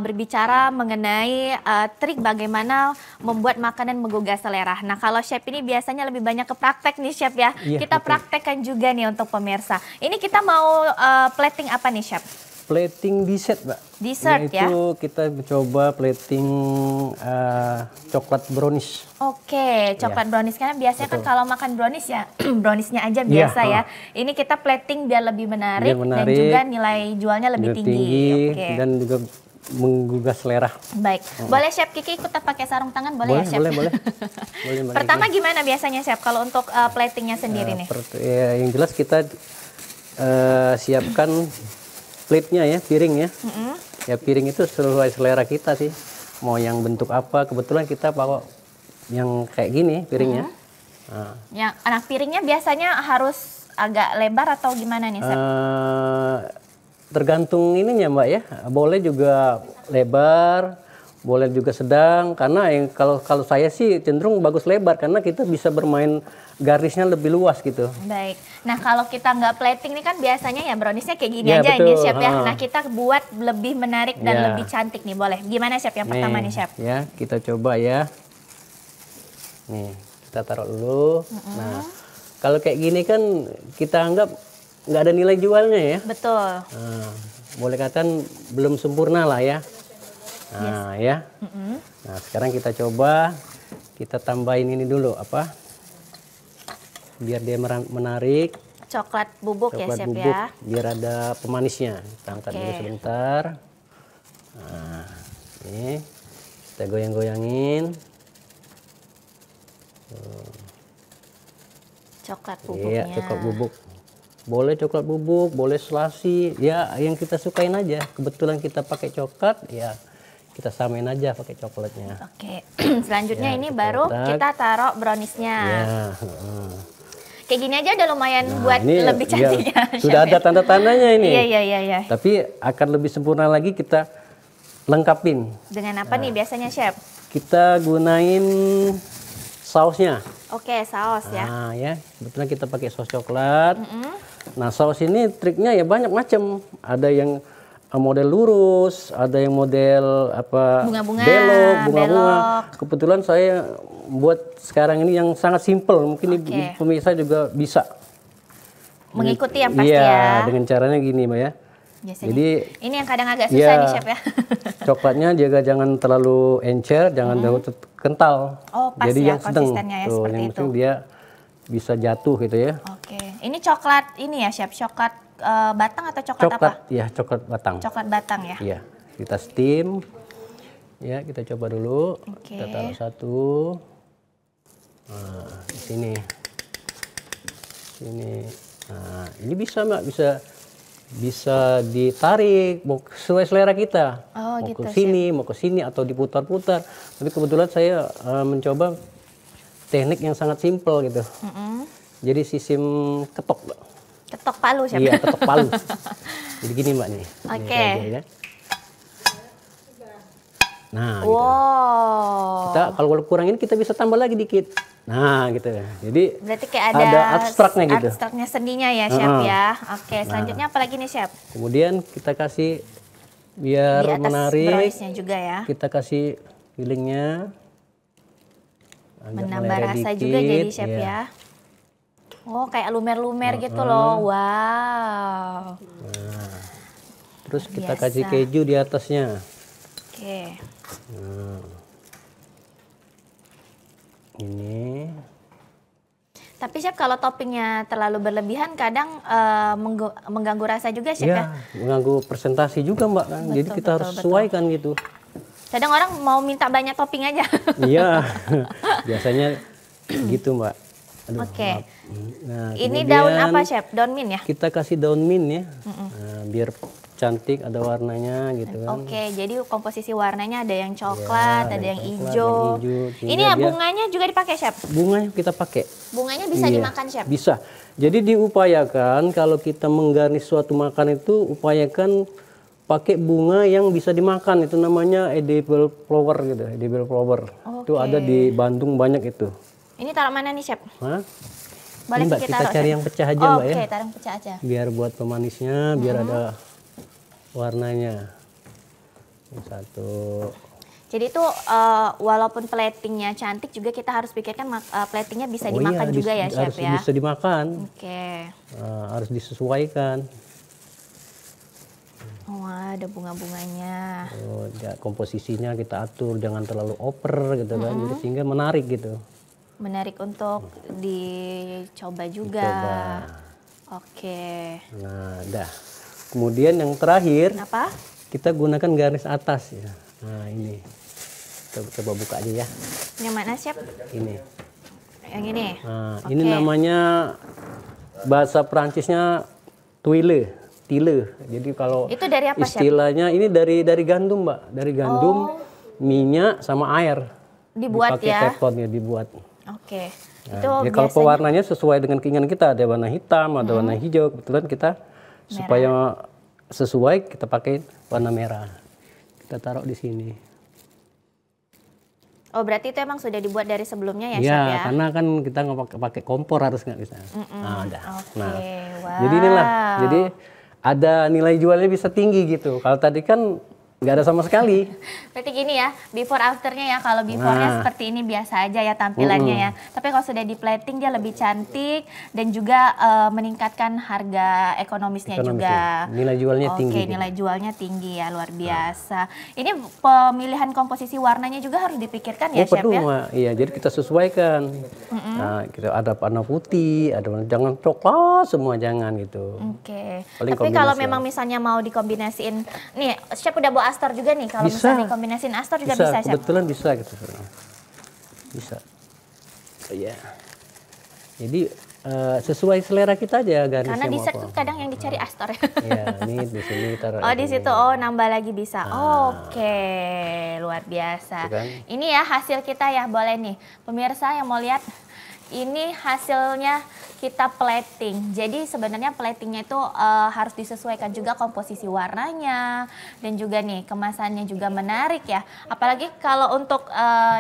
berbicara mengenai trik bagaimana membuat makanan menggugah selera. Nah, kalau chef ini biasanya lebih banyak ke praktek nih chef ya. Iya, kita betul. praktekkan juga nih untuk pemirsa. Ini kita mau plating apa nih chef? Plating dessert, Mbak. Dessert ya? Itu kita mencoba plating coklat brownies. Oke, coklat brownies. Karena biasanya kan Betul. kalau makan brownies ya browniesnya aja biasa ya. Ini kita plating biar lebih menarik, dan juga nilai jualnya lebih tinggi. Oke. Dan juga menggugah selera. Baik, boleh Chef Kiki ikut pakai sarung tangan, boleh ya Chef? Boleh. Boleh, Mbak Pertama Kiki. gimana biasanya Chef kalau untuk platingnya sendiri nih? Yang jelas kita siapkan plate-nya ya, piring ya. Ya piring itu sesuai selera kita sih. Mau yang bentuk apa, kebetulan kita bawa yang kayak gini piringnya. Nah. Yang anak piringnya biasanya harus agak lebar atau gimana nih Chef? Tergantung ininya Mbak ya. Boleh juga lebar, boleh juga sedang. Karena yang kalau saya sih cenderung bagus lebar karena kita bisa bermain garisnya lebih luas gitu. Baik. Nah kalau kita nggak plating nih kan biasanya ya browniesnya kayak gini Ya, aja betul. ini Chef ya. Nah kita buat lebih menarik dan Ya. lebih cantik nih, boleh. Gimana Chef yang pertama nih Chef? Ya kita coba ya. Nih kita taruh dulu. Nah kalau kayak gini kan kita anggap nggak ada nilai jualnya ya. Betul. Nah, boleh katakan belum sempurna lah ya. Nah ya. Nah sekarang kita coba kita tambahin ini dulu apa? Biar dia menarik. Coklat bubuk ya Chef bubuk, ya. biar ada pemanisnya. Kita angkat dulu sebentar. Nah, ini kita goyang-goyangin. Coklat bubuknya. Iya, coklat bubuk. Boleh coklat bubuk, boleh selasi. Ya, yang kita sukain aja. Kebetulan kita pakai coklat, ya kita samain aja pakai coklatnya. Oke. Selanjutnya Ya, ini kita baru letak. kita taruh browniesnya. Ya, Kayak gini aja udah lumayan buat ini lebih cantik ya. sudah Chef ada ya. tanda-tandanya ini. Iya. Tapi akan lebih sempurna lagi kita lengkapin. Dengan apa nih biasanya Chef? Kita gunain sausnya. Oke, saus ya. Nah ya, kebetulan kita pakai saus coklat. Nah saus ini triknya ya banyak macam. Ada yang model lurus, ada yang model apa Bunga-bunga, belok, bunga-bunga. belok. Kebetulan saya buat sekarang ini yang sangat simple. Mungkin pemirsa juga bisa Mengikuti yang pasti iya, ya. dengan caranya gini, Mbak ya. Biasanya. Jadi Ini yang kadang agak susah nih Chef ya. coklatnya juga jangan terlalu encer, jangan terlalu kental. Oh, pas Jadi ya, yang sedang konsistennya ya, tuh, seperti yang itu. penting dia bisa jatuh gitu ya. Oke. Ini coklat ini ya Chef, coklat batang atau coklat, Coklat apa? ya, coklat batang. Coklat batang ya. Iya, kita steam. Ya, kita coba dulu. Oke. Kita taruh satu. Nah, di sini. Sini. Nah, ini bisa Mbak, bisa ditarik mau sesuai selera kita. Oh, mau gitu, ke sini, mau ke sini atau diputar-putar. Tapi kebetulan saya mencoba teknik yang sangat simpel gitu. Jadi sistem ketok, Mbak. Ketok palu Chef. Iya, ketok palu. Jadi gini Mbak nih. Oke. Ini aja, ya. Nah, Wow. gitu. Kita kalau kurang ini kita bisa tambah lagi dikit. Nah, gitu. Jadi Berarti kayak ada abstraknya gitu. Abstraknya seninya ya, Chef ya. Oke, selanjutnya apa lagi nih, Chef? Kemudian kita kasih biar Di atas menarik. browniesnya juga ya. Kita kasih fillingnya. Menambah rasa juga jadi, Chef ya. Oh, kayak lumer-lumer gitu loh. Wow. Nah, terus kita Biasa. kasih keju di atasnya. Oke. Nah. Ini. Tapi Chef kalau toppingnya terlalu berlebihan kadang mengganggu rasa juga, Chef ya? Mengganggu presentasi juga, Mbak. Kan? Jadi kita harus sesuaikan gitu. Kadang orang mau minta banyak topping aja. Iya, biasanya gitu, Mbak. Aduh, Oke. maaf. Nah, Ini kemudian daun apa, Chef? Daun mint ya? Kita kasih daun mint ya, nah, biar cantik, ada warnanya gitu kan. Oke, jadi komposisi warnanya ada yang coklat, ada yang hijau. Ini sehingga ya dia- bunganya juga dipakai, Chef? Bunganya kita pakai. Bunganya bisa Iya, dimakan, Chef? Bisa. Jadi diupayakan kalau kita menggarnis suatu makan itu upayakan pakai bunga yang bisa dimakan. Itu namanya edible flower gitu, edible flower. Itu ada di Bandung banyak itu. Ini taruh mana nih, Chef? Hah? Boleh Ini, Mbak, kita taruh, cari Chef? yang pecah aja, Oh, Mbak ya. Oke, taruh yang pecah aja. Biar buat pemanisnya, biar ada warnanya. Ini satu. Jadi itu walaupun platingnya cantik juga kita harus pikirkan platingnya bisa Oh dimakan iya, juga ya, Chef harus ya? bisa dimakan. Oke. Harus disesuaikan. Wah, ada bunga-bunganya. Oh, ya, komposisinya kita atur, jangan terlalu over gitu kan, jadi sehingga menarik gitu. Menarik untuk dicoba juga. Dicoba. Oke. Nah, dah. Kemudian yang terakhir, Apa? kita gunakan garis atas ya. Nah, ini. Kita coba buka aja ya. Yang mana, Chef? Ini. Yang ini? Nah, Oke. ini namanya bahasa Perancisnya tuile, tile. Jadi kalau Itu dari apa, Chef? istilahnya ini dari gandum, Mbak. Dari gandum, minyak sama air. Dibuat Dipakai ya? teflon ya, dibuat. Oke. Nah, Itu ya kalau biasanya pewarnanya sesuai dengan keinginan kita, ada warna hitam, ada warna hijau. Kebetulan kita supaya sesuai kita pakai warna merah. Kita taruh di sini. Oh, berarti itu emang sudah dibuat dari sebelumnya ya, Chef Ya, ya? karena kan kita nggak pakai kompor harus nggak bisa. Nah, udah. Oke, Nah, wow. jadi inilah. Jadi ada nilai jualnya bisa tinggi gitu. Kalau tadi kan nggak ada sama sekali. Berarti gini ya, before afternya ya, kalau beforenya Nah. seperti ini biasa aja ya tampilannya ya. Tapi kalau sudah di plating dia lebih cantik dan juga meningkatkan harga ekonomisnya Ekonomis juga. ya. Nilai jualnya tinggi Oke, gitu. nilai jualnya tinggi ya, luar biasa. Ini pemilihan komposisi warnanya juga harus dipikirkan ya, Chef perlu, ya? Mak. Iya, jadi kita sesuaikan. Nah, kita ada warna putih, ada warna, jangan coklat semua, jangan gitu. Oke. Paling Tapi kalau kombinasi memang misalnya mau dikombinasiin, nih Chef udah bawa astar juga nih. Kalau Bisa. misalnya dikombinasiin astar juga bisa, Chef? Kebetulan bisa gitu. Bisa. Oh, iya. Jadi sesuai selera kita aja garisnya. Karena mau dessert apa. tuh kadang yang dicari astar ya. Iya, ini di sini taruh. Oh, di situ. Oh, nambah lagi bisa. Ah. Oke, luar biasa. Tuh kan. Ini ya hasil kita ya, boleh nih. Pemirsa yang mau lihat, ini hasilnya kita plating. Jadi sebenarnya platingnya itu harus disesuaikan juga komposisi warnanya dan juga nih kemasannya juga menarik ya. Apalagi kalau untuk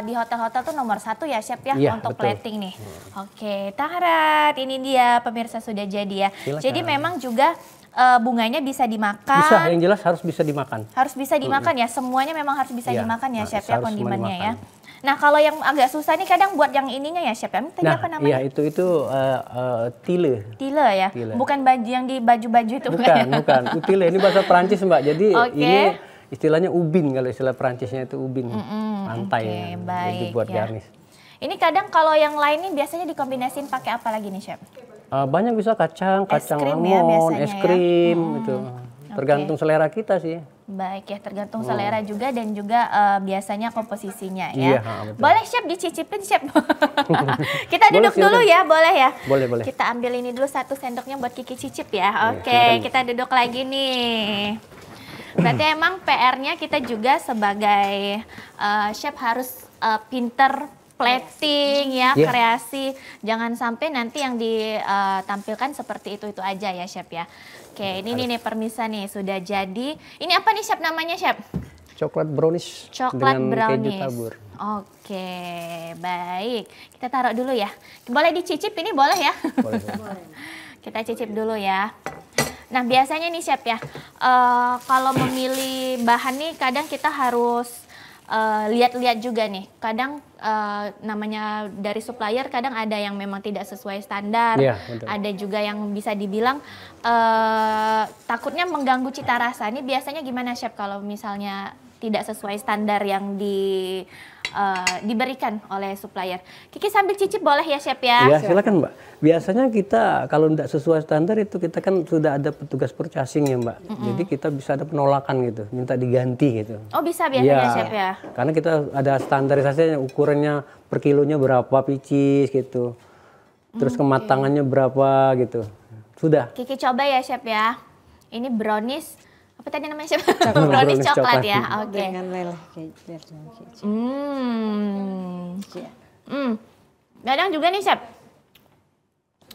di hotel-hotel tuh nomor 1 ya, Chef ya, Iya, untuk betul. plating nih. Oke, taharat. Ini dia pemirsa sudah jadi ya. Silakan. Jadi memang juga bunganya bisa dimakan. Bisa, yang jelas harus bisa dimakan. Harus bisa dimakan ya, semuanya memang harus bisa Iya, dimakan ya, nah, Chef ya, harus semua kondimennya ya. dimakan. Nah, kalau yang agak susah nih kadang buat yang ininya ya, Chef ya. Tadi Nah, apa namanya? iya itu tile. Tile ya? Tile. Bukan baju yang di baju-baju itu Bukan, bukan. Tile ini bahasa Perancis, Mbak. Jadi Oke. ini istilahnya ubin, kalau istilah Perancisnya itu ubin. Pantai. oke, Jadi baik, buat ya. garnish. Ini kadang kalau yang lain nih biasanya dikombinasiin pakai apa lagi nih, Chef? Banyak bisa kacang krim almond, ya biasanya es ya. krim gitu. Tergantung selera kita sih. Baik ya, tergantung selera juga dan juga biasanya komposisinya Iya, ya. betul. Boleh, Chef, dicicipin, Chef. Kita duduk Boleh, dulu silakan. ya, boleh ya? Boleh, boleh. Kita ambil ini dulu 1 sendoknya buat Kiki cicip ya. Iya, Oke, silakan. kita duduk lagi nih. Berarti emang PR-nya kita juga sebagai chef harus pinter plating ya, Yeah. kreasi. Jangan sampai nanti yang ditampilkan seperti itu aja ya, Chef ya. Oke, ini nih permisa nih sudah jadi. Ini apa nih, Chef, namanya, Chef? coklat brownies Coklat dengan brownies. keju tabur. Oke, baik. Kita taruh dulu ya. Boleh dicicip ini, boleh ya? Boleh. Kita cicip dulu ya. Nah, biasanya nih chef ya, kalau memilih bahan nih kadang kita harus lihat-lihat juga nih. Kadang namanya dari supplier kadang ada yang memang tidak sesuai standar. Iya, betul. Ada juga yang bisa dibilang takutnya mengganggu cita rasa. Ini biasanya gimana chef kalau misalnya tidak sesuai standar yang diberikan oleh supplier? Kiki sambil cicip boleh ya chef ya? Iya, silakan Mbak. Biasanya kita kalau tidak sesuai standar itu kita kan sudah ada petugas purchasing ya Mbak. Jadi kita bisa ada penolakan gitu, minta diganti gitu. Oh bisa biasanya Ya, chef ya? karena kita ada standarisasinya, ukurannya per kilonya berapa pieces gitu. Terus kematangannya berapa gitu. Sudah. Kiki coba ya chef ya. Ini brownies, apa tadi namanya chef? Brownies coklat ya, oke. Dengan leleh keju. Kadang juga nih chef,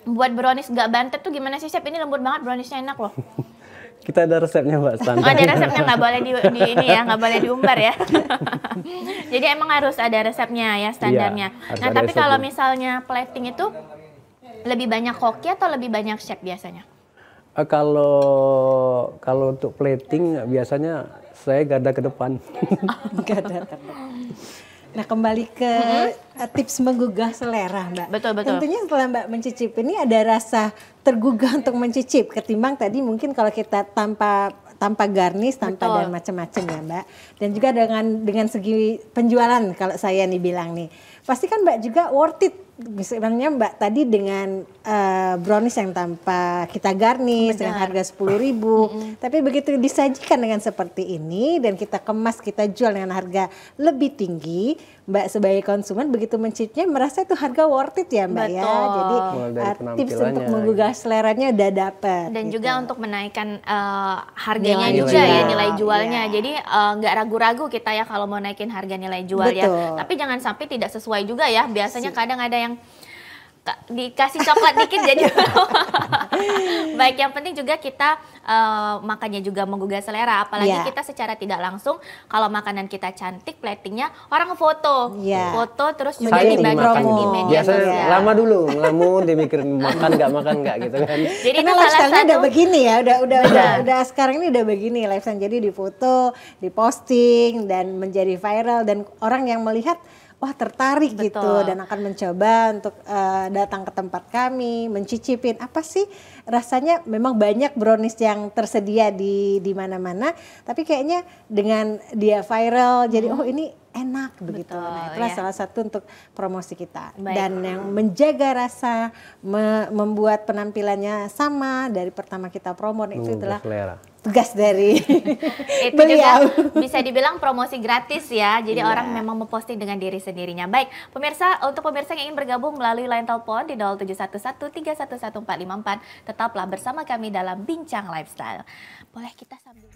buat brownies gak bantet tuh gimana sih chef? Ini lembut banget, browniesnya enak loh. Kita ada resepnya Mbak, standar. Oh, ada resepnya, nggak boleh di ini ya, nggak boleh diumbar ya. Jadi emang harus ada resepnya ya, standarnya. Iya, Nah ada tapi kalau resepnya. misalnya plating itu lebih banyak koki atau lebih banyak chef biasanya? Kalau untuk plating biasanya saya garda ke depan. Garda ke depan. Nah, kembali ke tips menggugah selera, Mbak. Betul. Tentunya setelah Mbak mencicip ini ada rasa tergugah untuk mencicip ketimbang tadi mungkin kalau kita tanpa garnish, tanpa Betul. dan macam-macam ya, Mbak. Dan juga dengan segi penjualan kalau saya nih bilang nih. Pasti kan Mbak juga worth it. Misalnya Mbak tadi dengan brownies yang tanpa kita garnish dengan harga 10.000, tapi begitu disajikan dengan seperti ini dan kita kemas, kita jual dengan harga lebih tinggi, Mbak sebagai konsumen begitu mencicipnya merasa itu harga worth it ya Mbak ya. Jadi tips untuk menggugah seleranya udah dapet. Dan gitu. juga untuk menaikkan harganya Nilai juga jual. ya, nilai jualnya. Iya. Jadi nggak ragu-ragu kita ya kalau mau naikin harga nilai jual ya. Betul. Tapi jangan sampai tidak sesuai juga ya. Biasanya kadang ada yang dikasih coklat dikit jadi baik, yang penting juga kita makannya juga menggugah selera, apalagi kita secara tidak langsung kalau makanan kita cantik, platingnya orang foto terus juga dibagikan di media biasanya sosial. lama dulu ngelamun dia mikirin makan nggak gitu kan. Jadi karena itu salah lifestyle-nya satu udah begini ya, udah sekarang ini udah begini lifestyle, jadi difoto, diposting dan menjadi viral dan orang yang melihat wah tertarik gitu dan akan mencoba untuk datang ke tempat kami, mencicipin apa sih rasanya. Memang banyak brownies yang tersedia di mana-mana, tapi kayaknya dengan dia viral jadi oh ini enak begitu. Nah, itulah salah satu untuk promosi kita. Dan yang menjaga rasa, membuat penampilannya sama dari pertama kita promo itu adalah tugas dari itu beliau. juga bisa dibilang promosi gratis ya. Jadi orang memang memposting dengan diri sendirinya. Baik, pemirsa, untuk pemirsa yang ingin bergabung melalui line telepon di 0711311454, tetaplah bersama kami dalam Bincang Lifestyle. Boleh kita sambil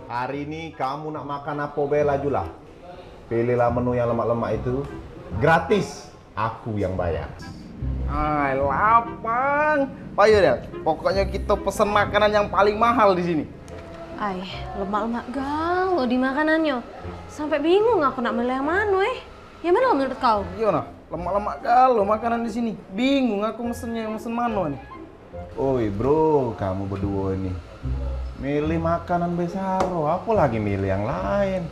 Hari ini kamu nak makan apa bela julah. Pilihlah menu yang lemak-lemak itu. Gratis. Aku yang bayar. Ay, lapang. Ayo deh, pokoknya kita pesan makanan yang paling mahal di sini. Ay, lemak-lemak galau di makanannya. Sampai bingung aku nak milih yang mana Yang mana menurut kau? Gimana? Lemak-lemak galau makanan di sini. Bingung aku mesennya yang mesen mana nih. Oi bro, kamu berdua ini milih makanan besaro, aku lagi milih yang lain.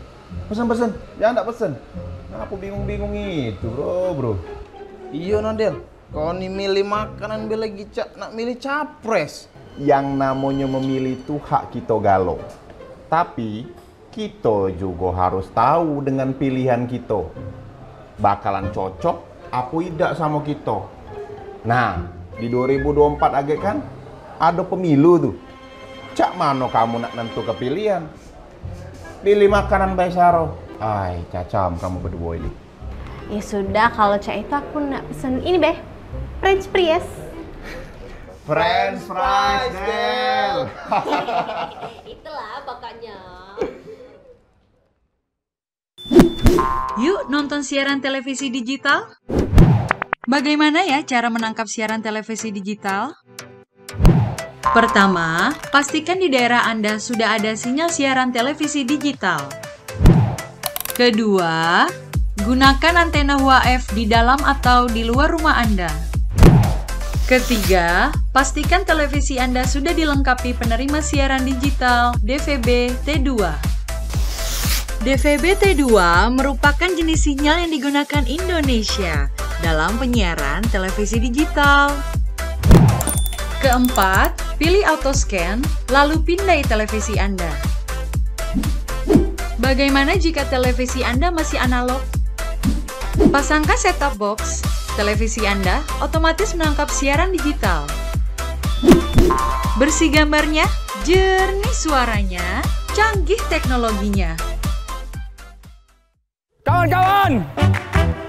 Pesen, jangan tak pesen. Aku bingung-bingung itu bro. Iya Nadel, kau nih milih makanan bela gicak nak milih capres. Yang namanya memilih itu hak kita galau. Tapi kita juga harus tahu dengan pilihan kita bakalan cocok apa tidak sama kita. Nah, di 2024 agak kan ada pemilu tuh. Cak mano kamu nak nentu kepilihan? Pilih makanan besaro. Ay, cacam kamu berdua ini. Ya sudah, kalau Cak itu aku nak pesen ini Beh, French fries. French fries, Del. Itulah pokoknya. Yuk nonton siaran televisi digital. Bagaimana ya cara menangkap siaran televisi digital? Pertama, pastikan di daerah Anda sudah ada sinyal siaran televisi digital. Kedua, gunakan antena UHF di dalam atau di luar rumah Anda. Ketiga, pastikan televisi Anda sudah dilengkapi penerima siaran digital DVB T2. DVB T2 merupakan jenis sinyal yang digunakan Indonesia dalam penyiaran televisi digital. Keempat, pilih autoscan, lalu pindai televisi Anda. Bagaimana jika televisi Anda masih analog? Pasangkan set-top box, televisi Anda otomatis menangkap siaran digital. Bersih gambarnya, jernih suaranya, canggih teknologinya. Kawan-kawan,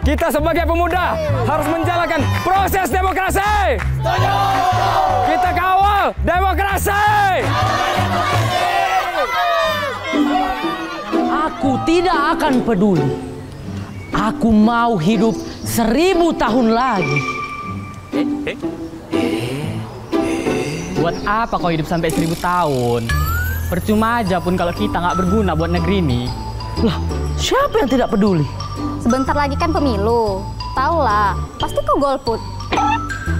kita sebagai pemuda harus menjalankan proses demokrasi. Setuju! Kita kawal demokrasi. Aku tidak akan peduli. Aku mau hidup 1000 tahun lagi. Buat apa kau hidup sampai 1000 tahun? Percuma aja pun kalau kita nggak berguna buat negeri ini. Lah, siapa yang tidak peduli? Sebentar lagi kan pemilu. Taulah, pasti kau golput.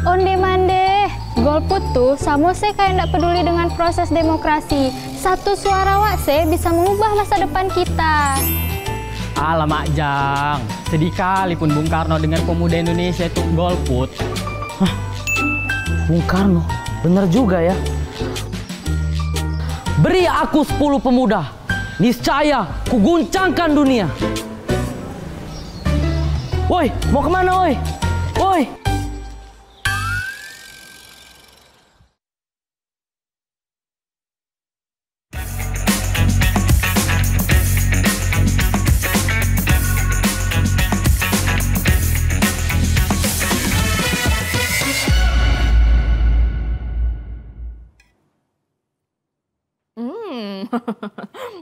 Onde mande, golput tuh sama saya kayak nggak peduli dengan proses demokrasi. Satu suara wakse bisa mengubah masa depan kita. Alamak Jang, sedih kali pun Bung Karno dengan pemuda Indonesia itu golput. Hah, Bung Karno, bener juga ya. Beri aku 10 pemuda, niscaya kuguncangkan dunia. Woi, mau kemana woi? Woi.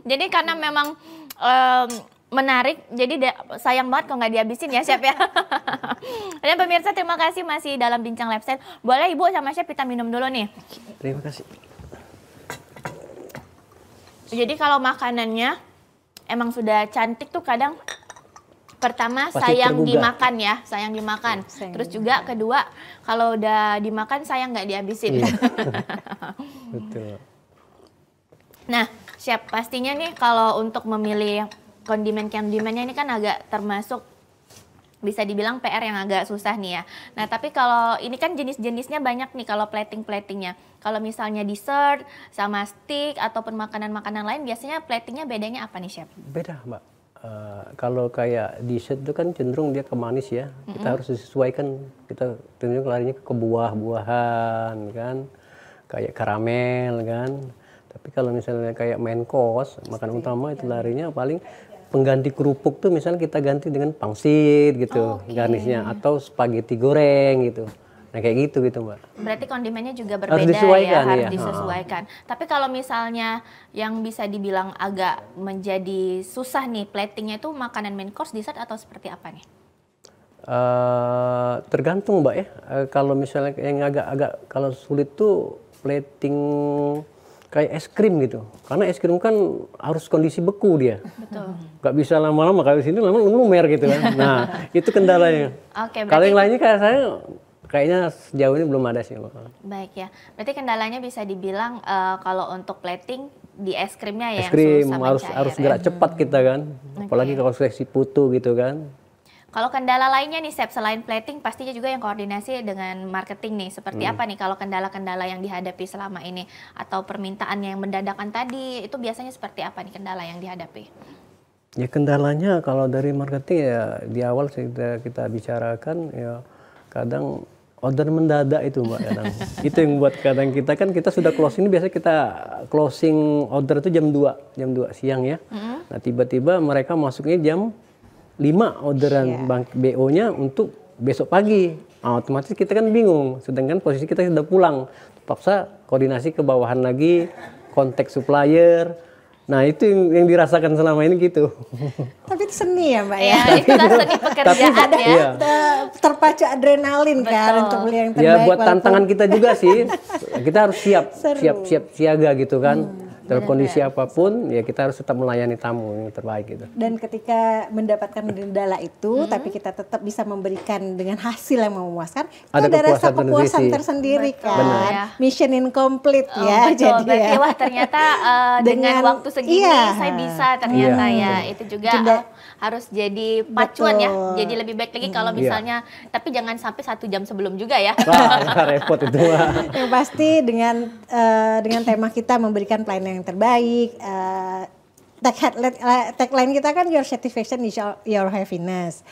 Jadi karena memang menarik, jadi sayang banget kalau nggak dihabisin ya Chef ya. Dan pemirsa terima kasih masih dalam Bincang Lifestyle. Boleh Ibu sama Chef kita minum dulu nih. Terima kasih. Jadi kalau makanannya emang sudah cantik tuh kadang pertama Pasti sayang tergugah. dimakan ya, sayang dimakan. Terus juga kedua kalau udah dimakan sayang nggak dihabisin. Betul. Nah, Chef, pastinya nih kalau untuk memilih kondimen-kondimennya ini kan agak termasuk bisa dibilang PR yang agak susah nih ya. Nah, tapi kalau ini kan jenis-jenisnya banyak nih kalau plating-platingnya. Kalau misalnya dessert sama stick ataupun makanan-makanan lain biasanya platingnya bedanya apa nih, Chef? Beda, Mbak. Kalau kayak dessert itu kan cenderung dia ke manis ya. Kita harus disesuaikan. Kita cenderung larinya ke buah-buahan kan. Kayak karamel kan. Tapi kalau misalnya kayak main course, makan utama itu larinya paling pengganti kerupuk tuh misalnya kita ganti dengan pangsit gitu, garnisnya atau spaghetti goreng gitu. Nah kayak gitu Mbak. Berarti kondimennya juga Harus berbeda disesuaikan, ya, harus iya. disesuaikan. Tapi kalau misalnya yang bisa dibilang agak menjadi susah nih platingnya itu makanan main course, dessert atau seperti apa nih? Tergantung Mbak ya. Kalau misalnya yang agak kalau sulit tuh plating kayak es krim gitu, karena es krim kan harus kondisi beku dia. Betul. Nggak bisa lama-lama, kalau di sini lama-lama lumer gitu kan. Nah itu kendalanya. Oke, Kalau yang berarti lainnya kayak saya kayaknya sejauh ini belum ada sih. baik ya. Berarti kendalanya bisa dibilang kalau untuk plating di es krimnya ya Es krim yang susah harus mencair gerak ya. cepat kita kan, apalagi kalau seleksi putu gitu kan. Kalau kendala lainnya nih, Chef, selain plating pastinya juga yang koordinasi dengan marketing nih. Seperti apa nih kalau kendala-kendala yang dihadapi selama ini? Atau permintaan yang mendadakan tadi, itu biasanya seperti apa nih kendala yang dihadapi? Ya kendalanya kalau dari marketing ya di awal kita bicarakan ya kadang order mendadak itu Mbak kadang. Itu yang buat kadang kita sudah closing, biasanya kita closing order itu jam 2 siang ya. Nah tiba-tiba mereka masuknya jam 5 orderan bank BO-nya untuk besok pagi. Nah, otomatis kita kan bingung, sedangkan posisi kita sudah pulang. Paksa koordinasi ke bawahan lagi, kontak supplier, Nah itu yang dirasakan selama ini gitu. Tapi itu seni ya Mbak ya? Ya, itulah seni pekerjaan ya. Iya. Terpacu adrenalin kan untuk beli yang terbaik. Ya buat walaupun- tantangan kita juga sih. Kita harus siap Seru. siaga gitu kan. Dalam kondisi apapun ya kita harus tetap melayani tamu yang terbaik gitu. Dan ketika mendapatkan kendala itu, tapi kita tetap bisa memberikan dengan hasil yang memuaskan, itu Ada ada rasa kepuasan kepuasan tersendiri. tersendiri kan. Benar. Ya. Mission incomplete Oh, ya. betul. Jadi Berarti ya. wah ternyata dengan waktu segini iya. saya bisa ternyata Iya. ya. Itu juga Tidak- harus jadi pacuan ya. Betul. Jadi lebih baik lagi kalau Iya. misalnya, tapi jangan sampai 1 jam sebelum juga ya. Wah, ya repot itu mah. Yang pasti dengan tema kita memberikan pelayanan yang terbaik. Tagline kita kan your satisfaction is your happiness.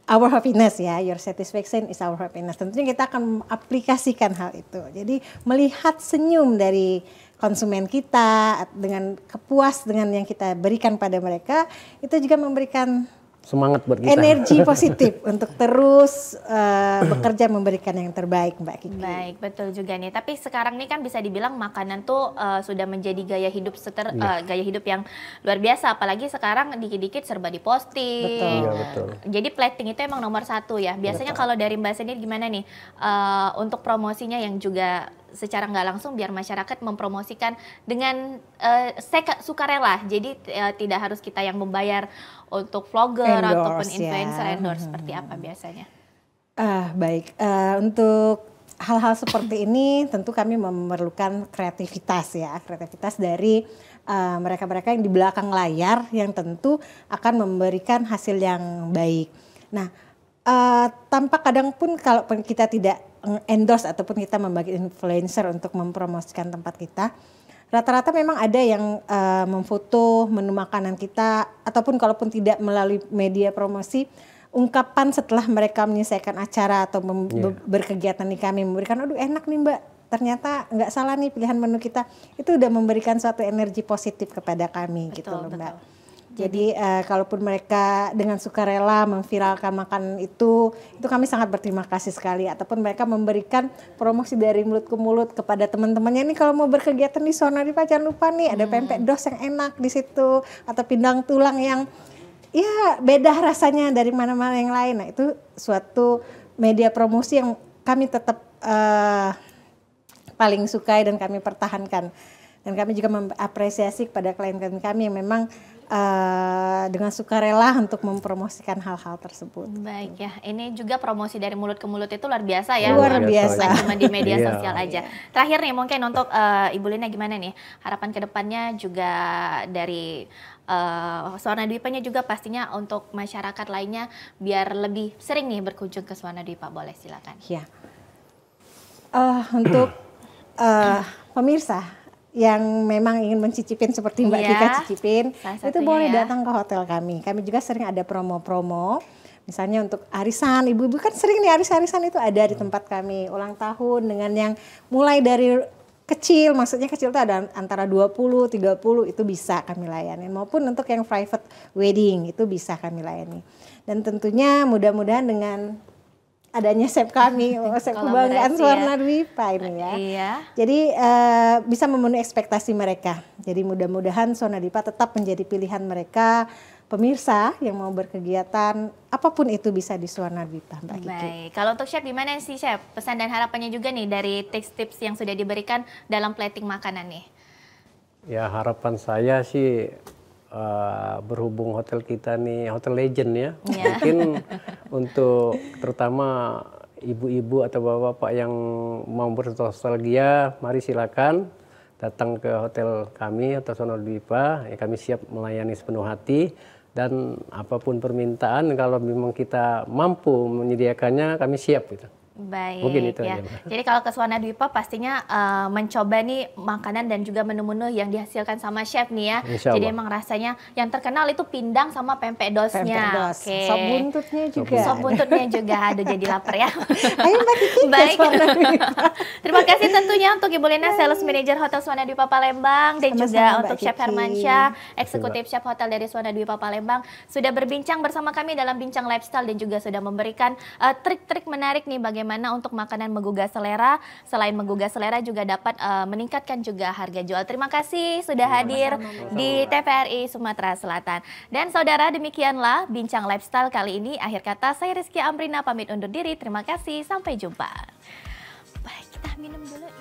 Our happiness ya, your satisfaction is our happiness. Tentunya kita akan aplikasikan hal itu. Jadi melihat senyum dari konsumen kita dengan kepuas dengan yang kita berikan pada mereka, itu juga memberikan Semangat buat kita. energi positif untuk terus bekerja memberikan yang terbaik Mbak Kiki. Baik, betul juga nih. Tapi sekarang nih kan bisa dibilang makanan tuh sudah menjadi gaya hidup gaya hidup yang luar biasa. Apalagi sekarang dikit-dikit serba diposting. Betul. Iya, betul. Jadi plating itu emang nomor 1 ya. Biasanya kalau dari Mbak sendiri gimana nih untuk promosinya yang juga secara nggak langsung biar masyarakat mempromosikan dengan sukarela. Jadi tidak harus kita yang membayar untuk vlogger ataupun influencer endorse seperti apa biasanya? Baik, untuk hal-hal seperti ini tentu kami memerlukan kreativitas ya, kreativitas dari mereka-mereka yang di belakang layar yang tentu akan memberikan hasil yang baik. Nah, tanpa kadang pun kalau kita tidak endorse ataupun kita membagi influencer untuk mempromosikan tempat kita, rata-rata memang ada yang memfoto menu makanan kita, ataupun kalaupun tidak melalui media promosi, ungkapan setelah mereka menyelesaikan acara atau berkegiatan di kami memberikan, aduh enak nih Mbak, ternyata nggak salah nih pilihan menu kita, itu udah memberikan suatu energi positif kepada kami. Betul, gitu loh Mbak. Jadi kalaupun mereka dengan sukarela memviralkan makanan itu kami sangat berterima kasih sekali. Ataupun mereka memberikan promosi dari mulut ke mulut kepada teman-temannya, nih kalau mau berkegiatan di Suwana Dwipa jangan lupa nih ada pempek dos yang enak di situ, atau pindang tulang yang ya beda rasanya dari mana-mana yang lain. Nah itu suatu media promosi yang kami tetap paling sukai dan kami pertahankan. Dan kami juga mengapresiasi kepada klien-klien kami yang memang dengan sukarela untuk mempromosikan hal-hal tersebut. Baik ya, ini juga promosi dari mulut ke mulut itu luar biasa ya. Luar biasa. Bukan cuma di media Iya. sosial aja. Terakhir nih mungkin untuk Ibu Lina gimana nih harapan kedepannya juga dari Suwana Dwipanya juga pastinya untuk masyarakat lainnya biar lebih sering nih berkunjung ke Suwana Dwipa, boleh silakan. Ya. Untuk pemirsa yang memang ingin mencicipin seperti Mbak Kika cicipin, itu boleh datang ke hotel kami. Kami juga sering ada promo-promo. Misalnya untuk arisan, ibu-ibu kan sering nih arisan itu ada di tempat kami. Ulang tahun dengan yang mulai dari kecil, maksudnya kecil itu ada antara 20, 30 itu bisa kami layani. Maupun untuk yang private wedding itu bisa kami layani. Dan tentunya mudah-mudahan dengan adanya SEP kami, SEP Kebanggaan Suwana Dwipa ini ya. Iya. Jadi bisa memenuhi ekspektasi mereka. Jadi mudah-mudahan Suwana Dwipa tetap menjadi pilihan mereka, pemirsa yang mau berkegiatan apapun itu bisa di Suwana Dwipa, Mbak Kiki. Baik, kalau untuk Chef gimana sih Chef? Pesan dan harapannya juga nih dari tips-tips yang sudah diberikan dalam plating makanan nih. Ya harapan saya sih berhubung hotel kita nih hotel legend ya, mungkin untuk terutama ibu-ibu atau bapak-bapak yang mau bernostalgia, mari silakan datang ke hotel kami atau Suwana Dwipa. Ya, kami siap melayani sepenuh hati dan apapun permintaan kalau memang kita mampu menyediakannya kami siap gitu. Baik Mungkin itu ya. aja, Mbak. Jadi kalau ke Suwana Dwipa pastinya mencoba nih makanan dan juga menu-menu yang dihasilkan sama chef nih ya. Insya Jadi Allah. emang rasanya yang terkenal itu pindang sama pempek dosnya. Pempek dos. Oke. Sop buntutnya juga. Sop buntutnya juga. Aduh jadi lapar ya. Ayo Mbak Kiki ke Baik. Suwana Dwipa. Terima kasih tentunya untuk Ibu Lina, Sales Manager Hotel Suwana Dwipa Palembang, dan Sama-sama, juga Mbak untuk Chef Kiki. Hermansyah, Eksekutif Chef Hotel dari Suwana Dwipa Palembang, sudah berbincang bersama kami dalam Bincang Lifestyle dan juga sudah memberikan trik-trik menarik nih bagaimana bagaimana untuk makanan menggugah selera. Selain menggugah selera juga dapat meningkatkan juga harga jual. Terima kasih sudah hadir di TVRI Sumatera Selatan. Dan saudara, demikianlah Bincang Lifestyle kali ini. Akhir kata, saya Rizky Ambrina pamit undur diri. Terima kasih, sampai jumpa. Baik, kita minum dulu.